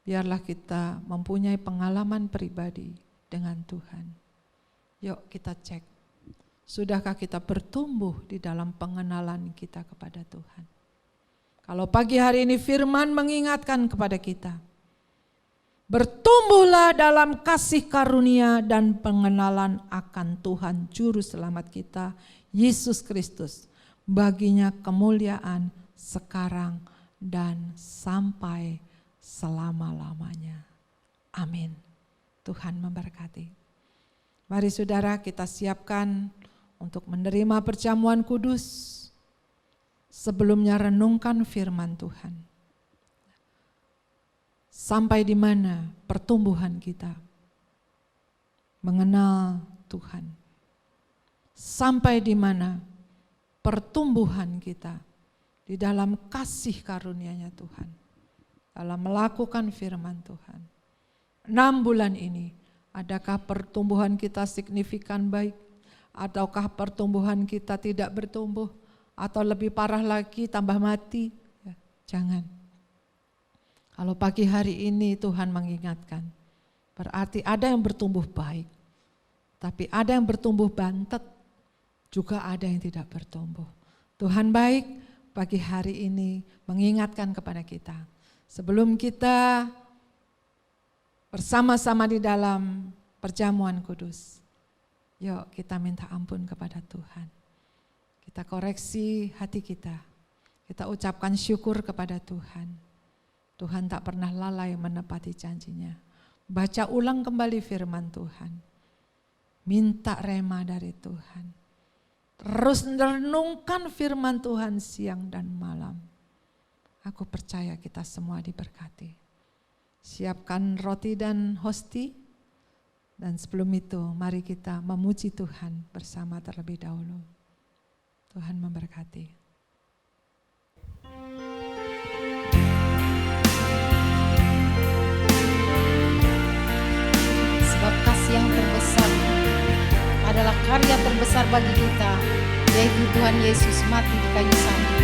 [SPEAKER 1] biarlah kita mempunyai pengalaman pribadi dengan Tuhan. Yuk kita cek, sudahkah kita bertumbuh di dalam pengenalan kita kepada Tuhan? Kalau pagi hari ini firman mengingatkan kepada kita, bertumbuhlah dalam kasih karunia dan pengenalan akan Tuhan Juru Selamat kita, Yesus Kristus. Baginya kemuliaan sekarang dan sampai selama-lamanya. Amin. Tuhan memberkati. Mari saudara kita siapkan untuk menerima perjamuan kudus. Sebelumnya renungkan firman Tuhan. Sampai di mana pertumbuhan kita mengenal Tuhan. Sampai di mana pertumbuhan kita di dalam kasih karunia-Nya Tuhan. Dalam melakukan firman Tuhan. 6 bulan ini, adakah pertumbuhan kita signifikan baik? Ataukah pertumbuhan kita tidak bertumbuh? Atau lebih parah lagi tambah mati? Ya, jangan. Kalau pagi hari ini Tuhan mengingatkan, berarti ada yang bertumbuh baik. Tapi ada yang bertumbuh bantet, juga ada yang tidak bertumbuh. Tuhan baik pagi hari ini mengingatkan kepada kita. Sebelum kita bersama-sama di dalam perjamuan kudus, yuk kita minta ampun kepada Tuhan. Kita koreksi hati kita. Kita ucapkan syukur kepada Tuhan. Tuhan tak pernah lalai menepati janjinya. Baca ulang kembali firman Tuhan. Minta rema dari Tuhan. Terus renungkan firman Tuhan siang dan malam. Aku percaya kita semua diberkati. Siapkan roti dan hosti. Dan sebelum itu mari kita memuji Tuhan bersama terlebih dahulu. Tuhan memberkati.
[SPEAKER 2] Sebab kasih yang terbesar adalah karya terbesar bagi kita, yaitu Tuhan Yesus mati di kayu salib.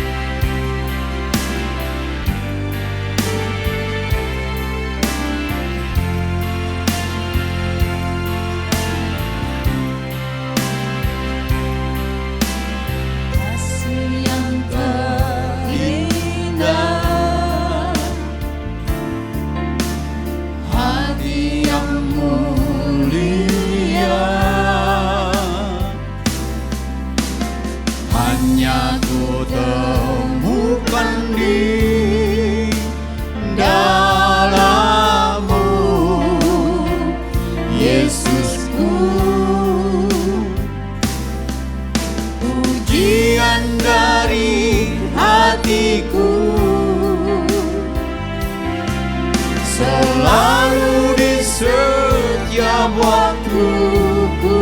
[SPEAKER 3] Selalu di setiap waktuku,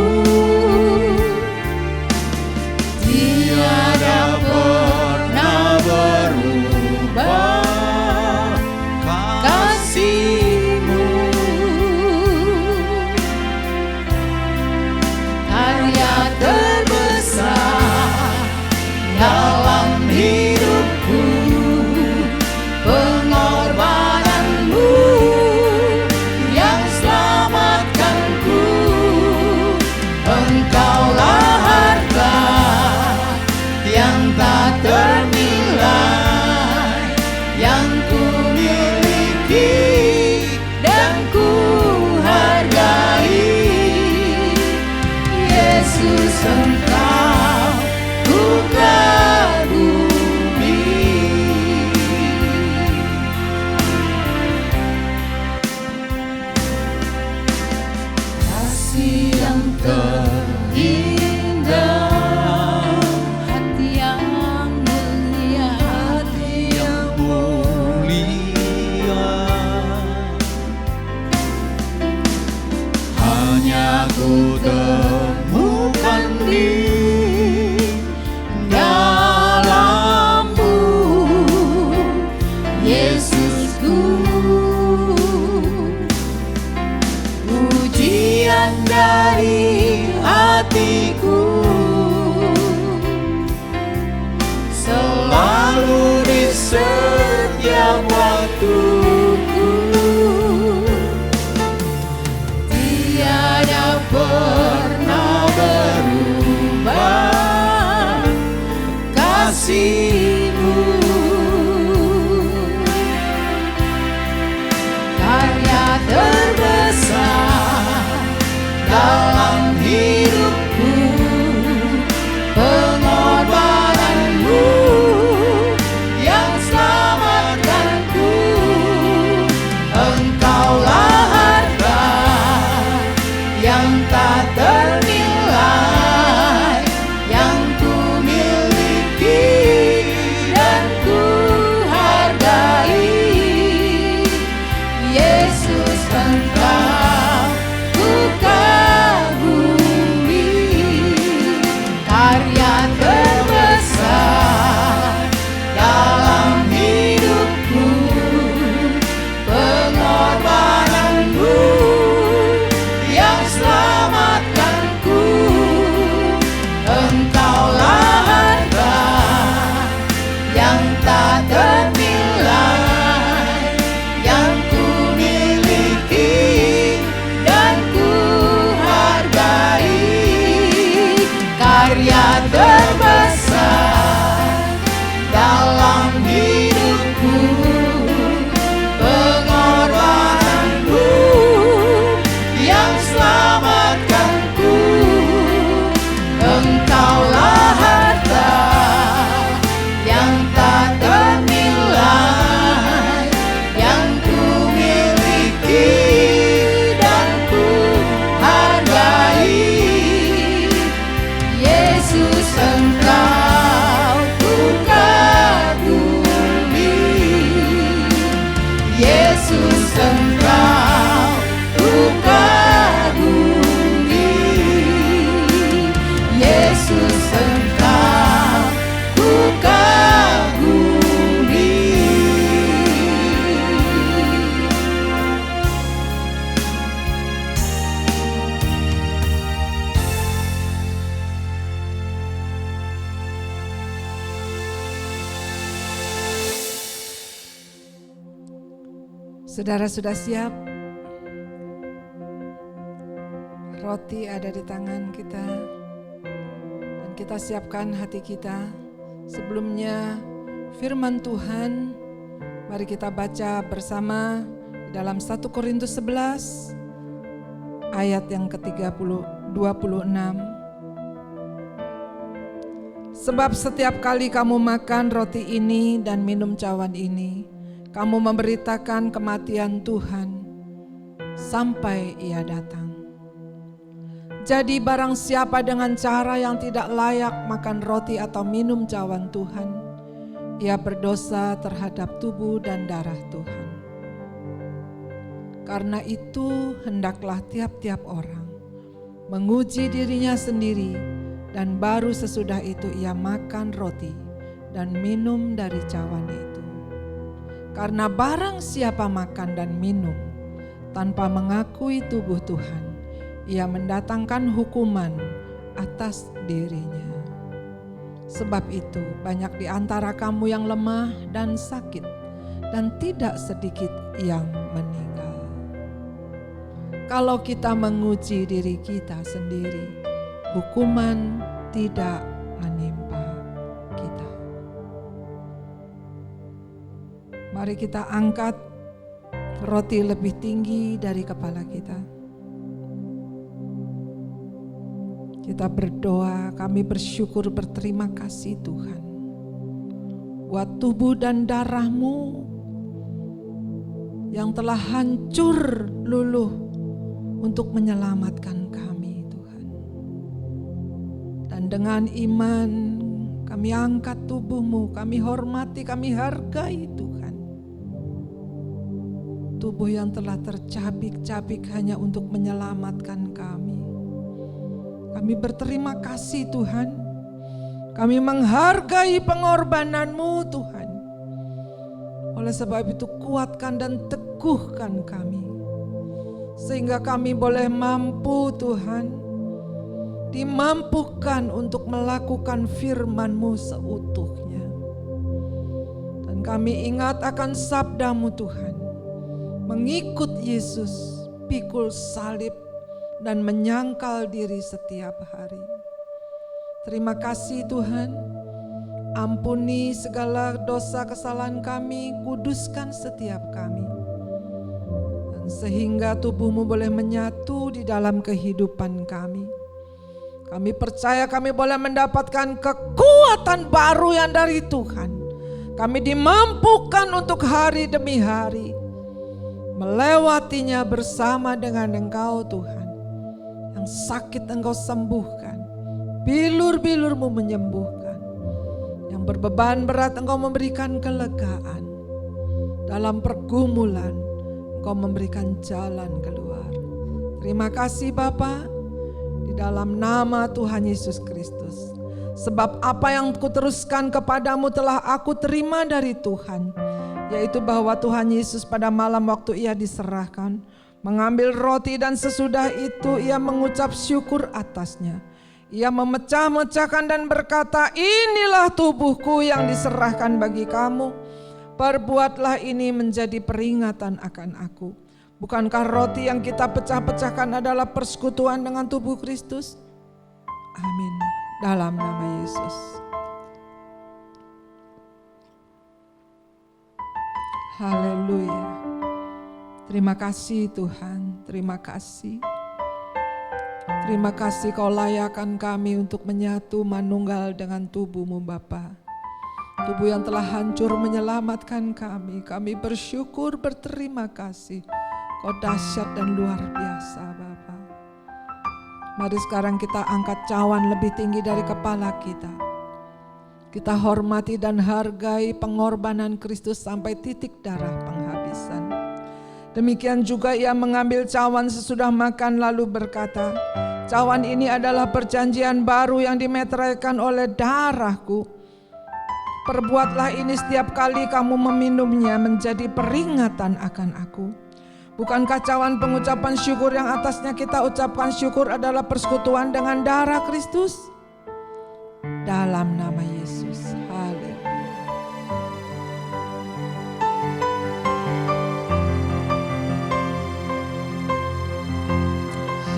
[SPEAKER 3] tiada pernah berubah kasih-Mu. Karya terbesar dalam hidupku Yesus Engkau ku kagumi. Kasih yang terindah,
[SPEAKER 2] hati yang mulia,
[SPEAKER 3] hati yang mulia, hanya ku temukan di dalam-Mu, Yesusku. Pujian dari hatiku selalu di setiap waktuku, tiada pernah berubah kasih-Mu. Karya terbesar dalam hidupku, pengorbanan-Mu yang selamatkanku. Engkaulah harta yang tak ternilai, yang ku miliki dan ku hargai. Yesus Engkau ku kagumi. Karya terbesar dalam hidupku, pengorbanan-Mu yang selamatkanku. Engkaulah harta yang tak ternilai, yang ku miliki dan ku hargai. Karya terbesar dalam hidupku, pengorbanan-Mu yang selamatkanku. Engkaulah harta yang tak ternilai, yang ku miliki dan ku hargai. Yesus Engkau ku kagumi. Yesus Engkau ku kagumi. Yesus Engkau ku kagumi.
[SPEAKER 1] Saudara sudah siap? Roti ada di tangan kita dan kita siapkan hati kita. Sebelumnya firman Tuhan, mari kita baca bersama di dalam 1 Korintus 11 ayat yang ke-26. Sebab setiap kali kamu makan roti ini dan minum cawan ini, kamu memberitakan kematian Tuhan sampai Ia datang. Jadi barang siapa dengan cara yang tidak layak makan roti atau minum cawan Tuhan, ia berdosa terhadap tubuh dan darah Tuhan. Karena itu hendaklah tiap-tiap orang menguji dirinya sendiri, dan baru sesudah itu ia makan roti dan minum dari cawan itu. Karena barang siapa makan dan minum tanpa mengakui tubuh Tuhan, ia mendatangkan hukuman atas dirinya. Sebab itu banyak di antara kamu yang lemah dan sakit, dan tidak sedikit yang meninggal. Kalau kita menguji diri kita sendiri, hukuman tidak menimpa kita. Mari kita angkat roti lebih tinggi dari kepala kita. Kita berdoa, kami bersyukur, berterima kasih Tuhan buat tubuh dan darah-Mu yang telah hancur luluh untuk menyelamatkan kami Tuhan. Dan dengan iman kami angkat tubuh-Mu, kami hormati, kami hargai Tuhan. Tubuh yang telah tercabik-cabik hanya untuk menyelamatkan kami. Kami berterima kasih Tuhan. Kami menghargai pengorbanan-Mu Tuhan. Oleh sebab itu kuatkan dan teguhkan kami. Sehingga kami boleh mampu Tuhan. Dimampukan untuk melakukan firman-Mu seutuhnya. Dan kami ingat akan sabda-Mu Tuhan. Mengikut Yesus, pikul salib dan menyangkal diri setiap hari. Terima kasih Tuhan. Ampuni segala dosa kesalahan kami, kuduskan setiap kami. Dan sehingga tubuh-Mu boleh menyatu di dalam kehidupan kami. Kami percaya kami boleh mendapatkan kekuatan baru yang dari Tuhan. Kami dimampukan untuk hari demi hari melewatinya bersama dengan Engkau Tuhan. Yang sakit Engkau sembuhkan, bilur-bilur-Mu menyembuhkan, yang berbeban berat Engkau memberikan kelegaan, dalam pergumulan Engkau memberikan jalan keluar. Terima kasih Bapa, di dalam nama Tuhan Yesus Kristus. Sebab apa yang kuteruskan kepadamu telah aku terima dari Tuhan, yaitu bahwa Tuhan Yesus pada malam waktu Ia diserahkan, mengambil roti dan sesudah itu Ia mengucap syukur atasnya. Ia memecah-mecahkan dan berkata, inilah tubuhku yang diserahkan bagi kamu. Perbuatlah ini menjadi peringatan akan aku. Bukankah roti yang kita pecah-pecahkan adalah persekutuan dengan tubuh Kristus? Amin. Dalam nama Yesus. Haleluya. Terima kasih Tuhan, terima kasih. Terima kasih Kau layakkan kami untuk menyatu manunggal dengan tubuh-Mu Bapa. Tubuh yang telah hancur menyelamatkan kami. Kami bersyukur, berterima kasih. Kau dahsyat dan luar biasa Bapa. Mari sekarang kita angkat cawan lebih tinggi dari kepala kita. Kita hormati dan hargai pengorbanan Kristus sampai titik darah penghabisan. Demikian juga Ia mengambil cawan sesudah makan lalu berkata, cawan ini adalah perjanjian baru yang dimeteraikan oleh darahku. Perbuatlah ini setiap kali kamu meminumnya menjadi peringatan akan aku. Bukankah cawan pengucapan syukur yang atasnya kita ucapkan syukur adalah persekutuan dengan darah Kristus? Dalam nama Yesus. Haleluya.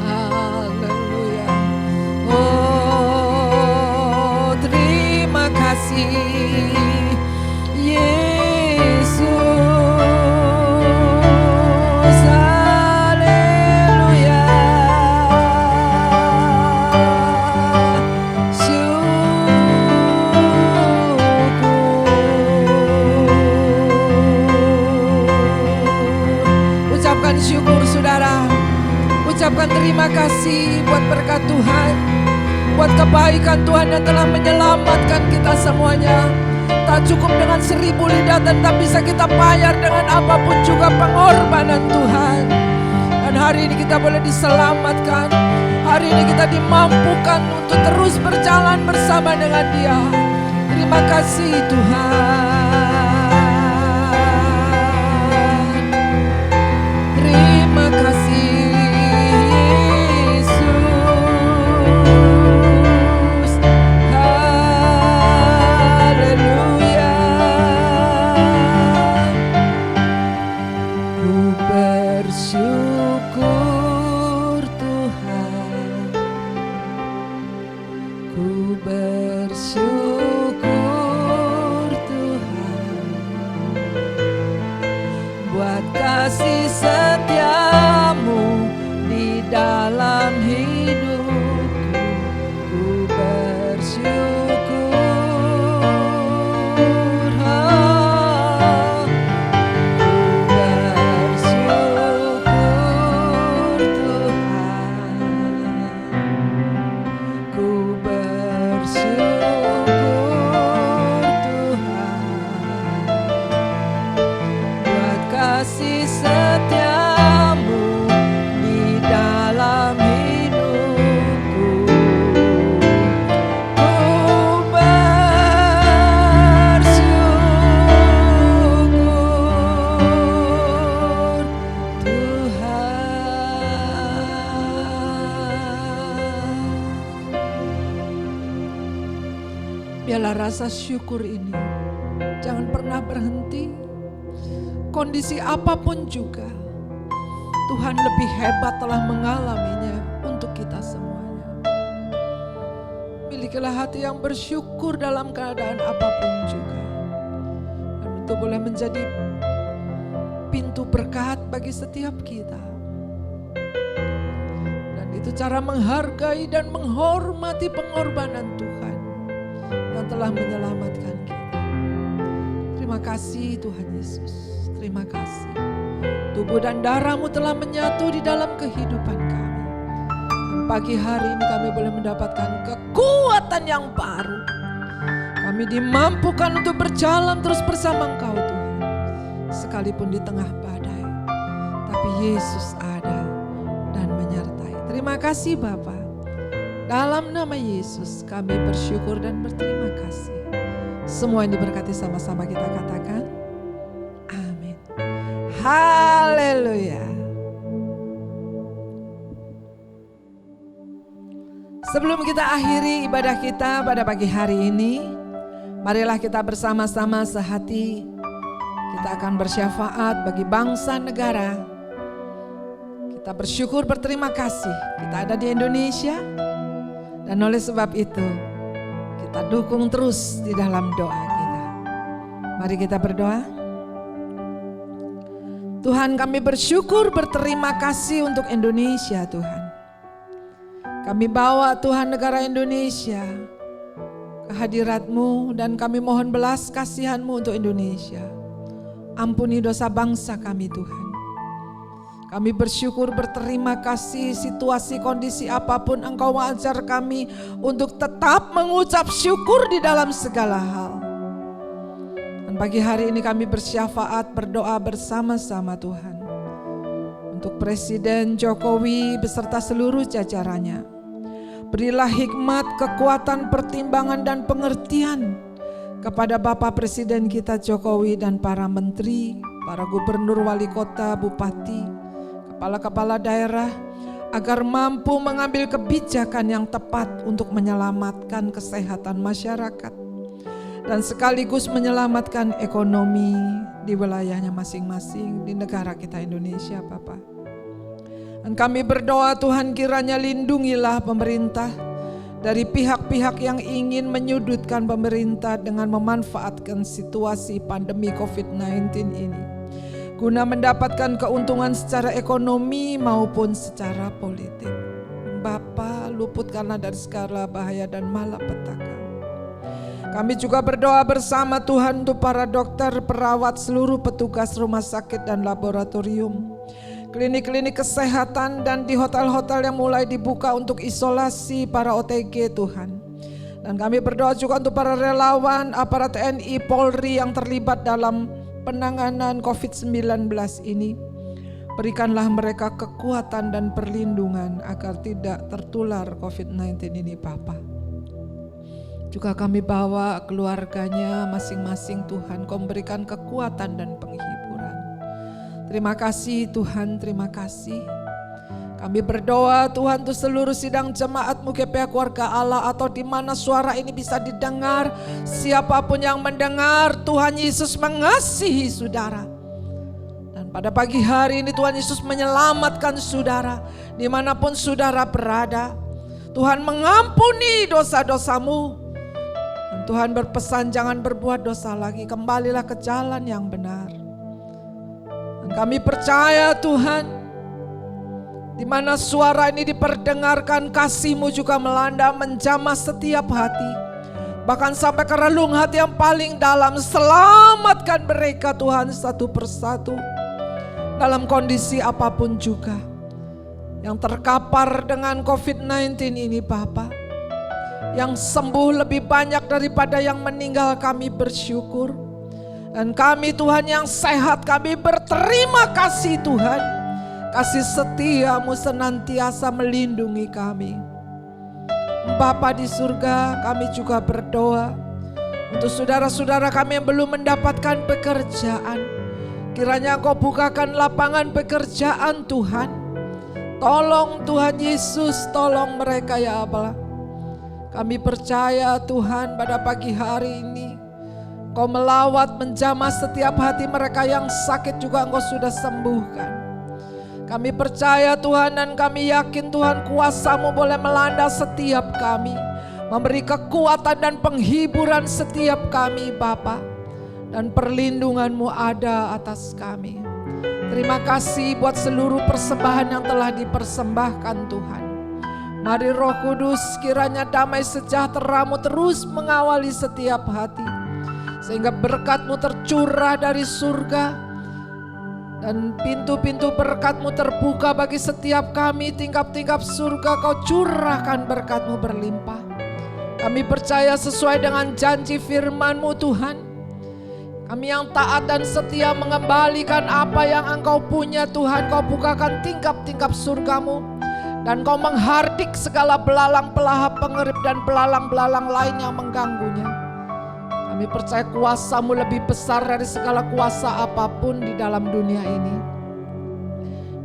[SPEAKER 1] Haleluya. Oh, terima kasih Yesus. Haleluya. Ucapkan syukur saudara. Ucapkan terima kasih buat berkat Tuhan, buat kebaikan Tuhan yang telah menyelamatkan kita semuanya. Tak cukup dengan 1000 lidah, tetap bisa kita bayar dengan apapun juga pengorbanan Tuhan. Dan hari ini kita boleh diselamatkan. Hari ini kita dimampukan untuk terus berjalan bersama dengan Dia. Terima kasih Tuhan. Terima kasih Yesus. Haleluya. Ku bersyukur Tuhan. Ku bersyukur Tuhan buat kasih setiamu di dalam hidupku. Biarlah rasa syukur ini jangan pernah berhenti. Kondisi apapun juga, Tuhan lebih hebat telah mengalaminya untuk kita semuanya. Milikilah hati yang bersyukur dalam keadaan apapun juga. Dan itu boleh menjadi pintu berkat bagi setiap kita. Dan itu cara menghargai dan menghormati pengorbanan Tuhan yang telah menyelamatkan kita. Terima kasih Tuhan Yesus. Terima kasih. Tubuh dan darah-Mu telah menyatu di dalam kehidupan kami. Dan pagi hari ini kami boleh mendapatkan kekuatan yang baru. Kami dimampukan untuk berjalan terus bersama Engkau Tuhan. Sekalipun di tengah badai, tapi Yesus ada dan menyertai. Terima kasih Bapa. Dalam nama Yesus kami bersyukur dan berterima kasih. Semua yang diberkati sama-sama kita katakan amin. Haleluya. Sebelum kita akhiri ibadah kita pada pagi hari ini, marilah kita bersama-sama sehati. Kita akan bersyafaat bagi bangsa negara. Kita bersyukur berterima kasih kita ada di Indonesia. Dan oleh sebab itu kita dukung terus di dalam doa kita. Mari kita berdoa. Tuhan, kami bersyukur berterima kasih untuk Indonesia Tuhan. Kami bawa Tuhan negara Indonesia ke hadirat-Mu dan kami mohon belas kasihan-Mu untuk Indonesia. Ampuni dosa bangsa kami Tuhan. Kami bersyukur berterima kasih situasi kondisi apapun Engkau mengajar kami untuk tetap mengucap syukur di dalam segala hal. Dan pagi hari ini kami bersyafaat berdoa bersama-sama Tuhan. Untuk Presiden Jokowi beserta seluruh jajarannya. Berilah hikmat, kekuatan, pertimbangan dan pengertian kepada Bapak Presiden kita Jokowi dan para menteri, para gubernur, wali kota, bupati, kepala-kepala daerah agar mampu mengambil kebijakan yang tepat untuk menyelamatkan kesehatan masyarakat dan sekaligus menyelamatkan ekonomi di wilayahnya masing-masing di negara kita Indonesia Bapak. Dan kami berdoa Tuhan kiranya lindungilah pemerintah dari pihak-pihak yang ingin menyudutkan pemerintah dengan memanfaatkan situasi pandemi COVID-19 ini guna mendapatkan keuntungan secara ekonomi maupun secara politik. Bapa, luputkanlah dari segala bahaya dan malapetaka. Kami juga berdoa bersama Tuhan untuk para dokter, perawat, seluruh petugas rumah sakit dan laboratorium, klinik-klinik kesehatan dan di hotel-hotel yang mulai dibuka untuk isolasi para OTG Tuhan. Dan kami berdoa juga untuk para relawan, aparat TNI, Polri yang terlibat dalam penanganan COVID-19 ini. Berikanlah mereka kekuatan dan perlindungan agar tidak tertular COVID-19 ini Bapa. Juga kami bawa keluarganya masing-masing Tuhan, Kau berikan kekuatan dan penghiburan. Terima kasih Tuhan, terima kasih. Kami berdoa Tuhan untuk seluruh sidang jemaat-Mu GPA Keluarga Allah atau di mana suara ini bisa didengar. Siapapun yang mendengar, Tuhan Yesus mengasihi saudara. Dan pada pagi hari ini Tuhan Yesus menyelamatkan saudara dimanapun saudara berada. Tuhan mengampuni dosa-dosamu. Dan Tuhan berpesan jangan berbuat dosa lagi, kembalilah ke jalan yang benar. Dan kami percaya Tuhan, di mana suara ini diperdengarkan, kasih-Mu juga melanda menjamah setiap hati. Bahkan sampai ke relung hati yang paling dalam. Selamatkan mereka Tuhan satu persatu. Dalam kondisi apapun juga. Yang terkapar dengan COVID-19 ini Bapa. Yang sembuh lebih banyak daripada yang meninggal, kami bersyukur. Dan kami Tuhan yang sehat, kami berterima kasih Tuhan. Kasih setia-Mu senantiasa melindungi kami. Bapa di surga, kami juga berdoa untuk saudara-saudara kami yang belum mendapatkan pekerjaan. Kiranya Engkau bukakan lapangan pekerjaan Tuhan. Tolong Tuhan Yesus, tolong mereka ya Allah. Kami percaya Tuhan pada pagi hari ini Engkau melawat menjamah setiap hati mereka yang sakit juga Engkau sudah sembuhkan. Kami percaya Tuhan dan kami yakin Tuhan kuasa-Mu boleh melanda setiap kami. Memberi kekuatan dan penghiburan setiap kami Bapa. Dan perlindungan-Mu ada atas kami. Terima kasih buat seluruh persembahan yang telah dipersembahkan Tuhan. Mari Roh Kudus kiranya damai sejahtera-Mu terus mengawali setiap hati. Sehingga berkat-Mu tercurah dari surga. Dan pintu-pintu berkat-Mu terbuka bagi setiap kami. Tingkap-tingkap surga Kau curahkan berkat-Mu berlimpah. Kami percaya sesuai dengan janji firman-Mu Tuhan. Kami yang taat dan setia mengembalikan apa yang Engkau punya Tuhan. Kau bukakan tingkap-tingkap surga-Mu. Dan Kau menghardik segala belalang pelahap pengerip dan belalang-belalang lain yang mengganggunya. Kami percaya kuasa-Mu lebih besar dari segala kuasa apapun di dalam dunia ini.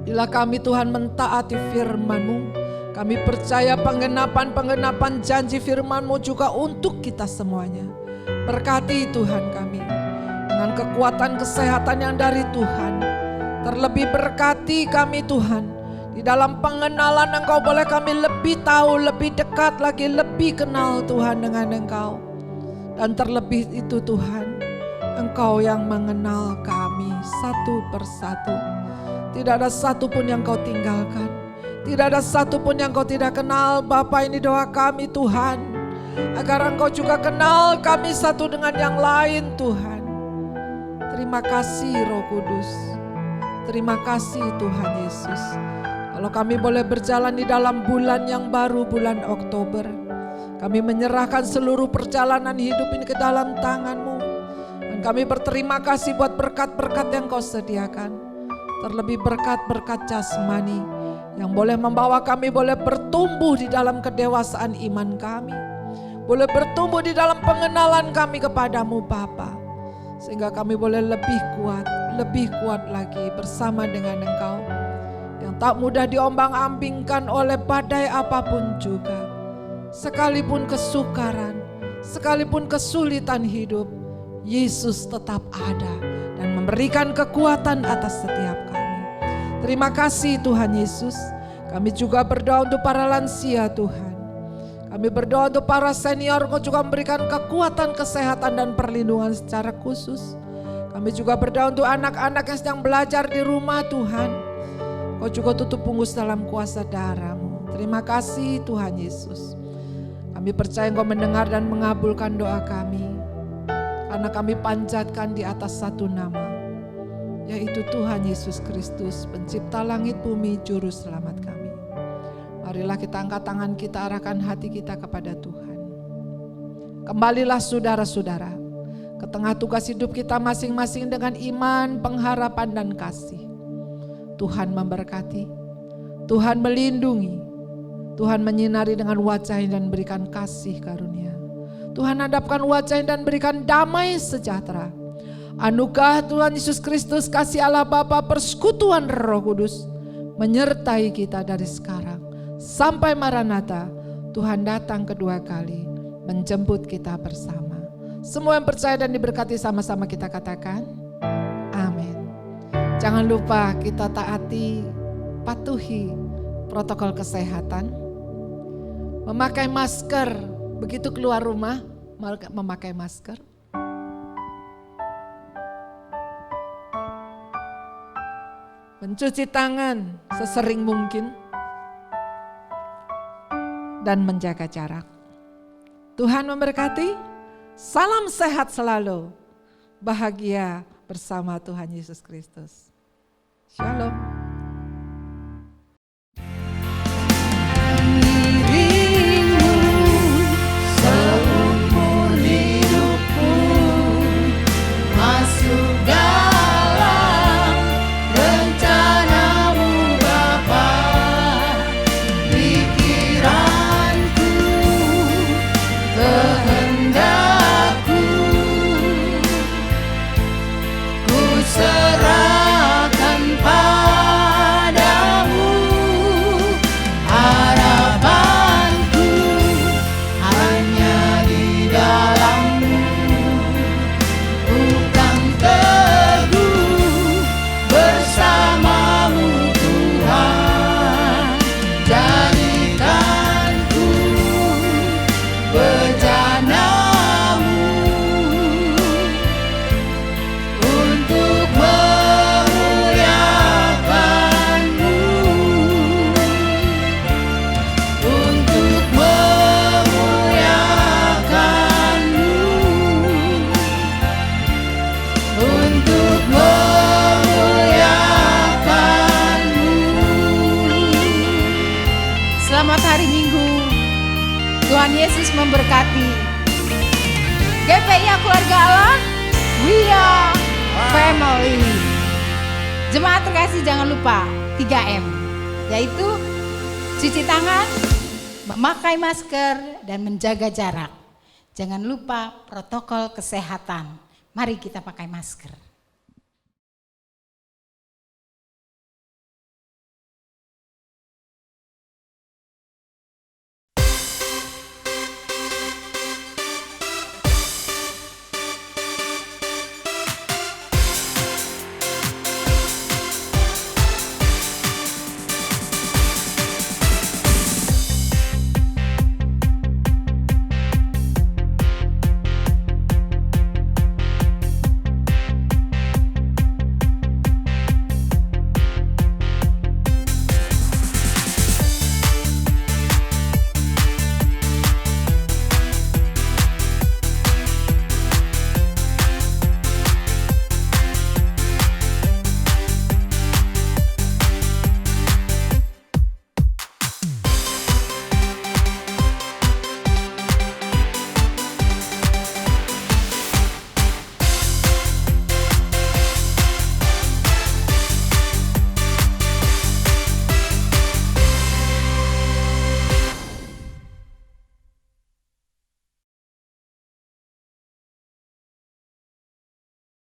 [SPEAKER 1] Bila kami Tuhan mentaati firman-Mu, kami percaya penggenapan janji firman-Mu juga untuk kita semuanya. Berkati Tuhan kami dengan kekuatan kesehatan yang dari Tuhan. Terlebih berkati kami Tuhan. Di dalam pengenalan Engkau boleh kami lebih tahu, lebih dekat lagi, lebih kenal Tuhan dengan Engkau. Dan terlebih itu Tuhan, Engkau yang mengenal kami satu persatu. Tidak ada satupun yang Kau tinggalkan. Tidak ada satupun yang Kau tidak kenal. Bapa, ini doa kami Tuhan. Agar Engkau juga kenal kami satu dengan yang lain Tuhan. Terima kasih Roh Kudus. Terima kasih Tuhan Yesus. Kalau kami boleh berjalan di dalam bulan yang baru, bulan Oktober. Kami menyerahkan seluruh perjalanan hidup ini ke dalam tangan-Mu. Dan kami berterima kasih buat berkat-berkat yang Kau sediakan. Terlebih berkat-berkat jasmani yang boleh membawa kami boleh bertumbuh di dalam kedewasaan iman kami. Boleh bertumbuh di dalam pengenalan kami kepadamu Bapa. Sehingga kami boleh lebih kuat lagi bersama dengan Engkau. Yang tak mudah diombang-ambingkan oleh badai apapun juga. Sekalipun kesukaran, sekalipun kesulitan hidup, Yesus tetap ada dan memberikan kekuatan atas setiap kami. Terima kasih Tuhan Yesus. Kami juga berdoa untuk para lansia Tuhan. Kami berdoa untuk para senior, Kau juga memberikan kekuatan, kesehatan dan perlindungan secara khusus. Kami juga berdoa untuk anak-anak yang sedang belajar di rumah Tuhan. Kau juga tutup punggus dalam kuasa darah-Mu. Terima kasih Tuhan Yesus. Kami percaya Engkau mendengar dan mengabulkan doa kami. Karena kami panjatkan di atas satu nama. Yaitu Tuhan Yesus Kristus, pencipta langit bumi, juru selamat kami. Marilah kita angkat tangan kita, arahkan hati kita kepada Tuhan. Kembalilah saudara-saudara ke tengah tugas hidup kita masing-masing dengan iman, pengharapan dan kasih. Tuhan memberkati, Tuhan melindungi, Tuhan menyinari dengan wajah-Nya dan berikan kasih karunia. Tuhan hadapkan wajah-Nya dan berikan damai sejahtera. Anugerah Tuhan Yesus Kristus, kasih Allah Bapa, persekutuan Roh Kudus menyertai kita dari sekarang sampai Maranatha. Tuhan datang kedua kali menjemput kita bersama. Semua yang percaya dan diberkati sama-sama kita katakan amin. Jangan lupa kita taati, patuhi protokol kesehatan. Memakai masker, begitu keluar rumah, memakai masker. Mencuci tangan sesering mungkin. Dan menjaga jarak. Tuhan memberkati, salam sehat selalu. Bahagia bersama Tuhan Yesus Kristus. Shalom.
[SPEAKER 3] Seumur hidupku masuk dalam rencana-Mu Bapa. Pikiranku, kehendakku, ku serahkan padamu.
[SPEAKER 2] Minggu. Tuhan Yesus memberkati. GPI Keluarga Allah, we are family. Jemaat terkasih, jangan lupa 3M, yaitu cuci tangan, memakai masker, dan menjaga jarak. Jangan lupa protokol kesehatan. Mari kita pakai masker.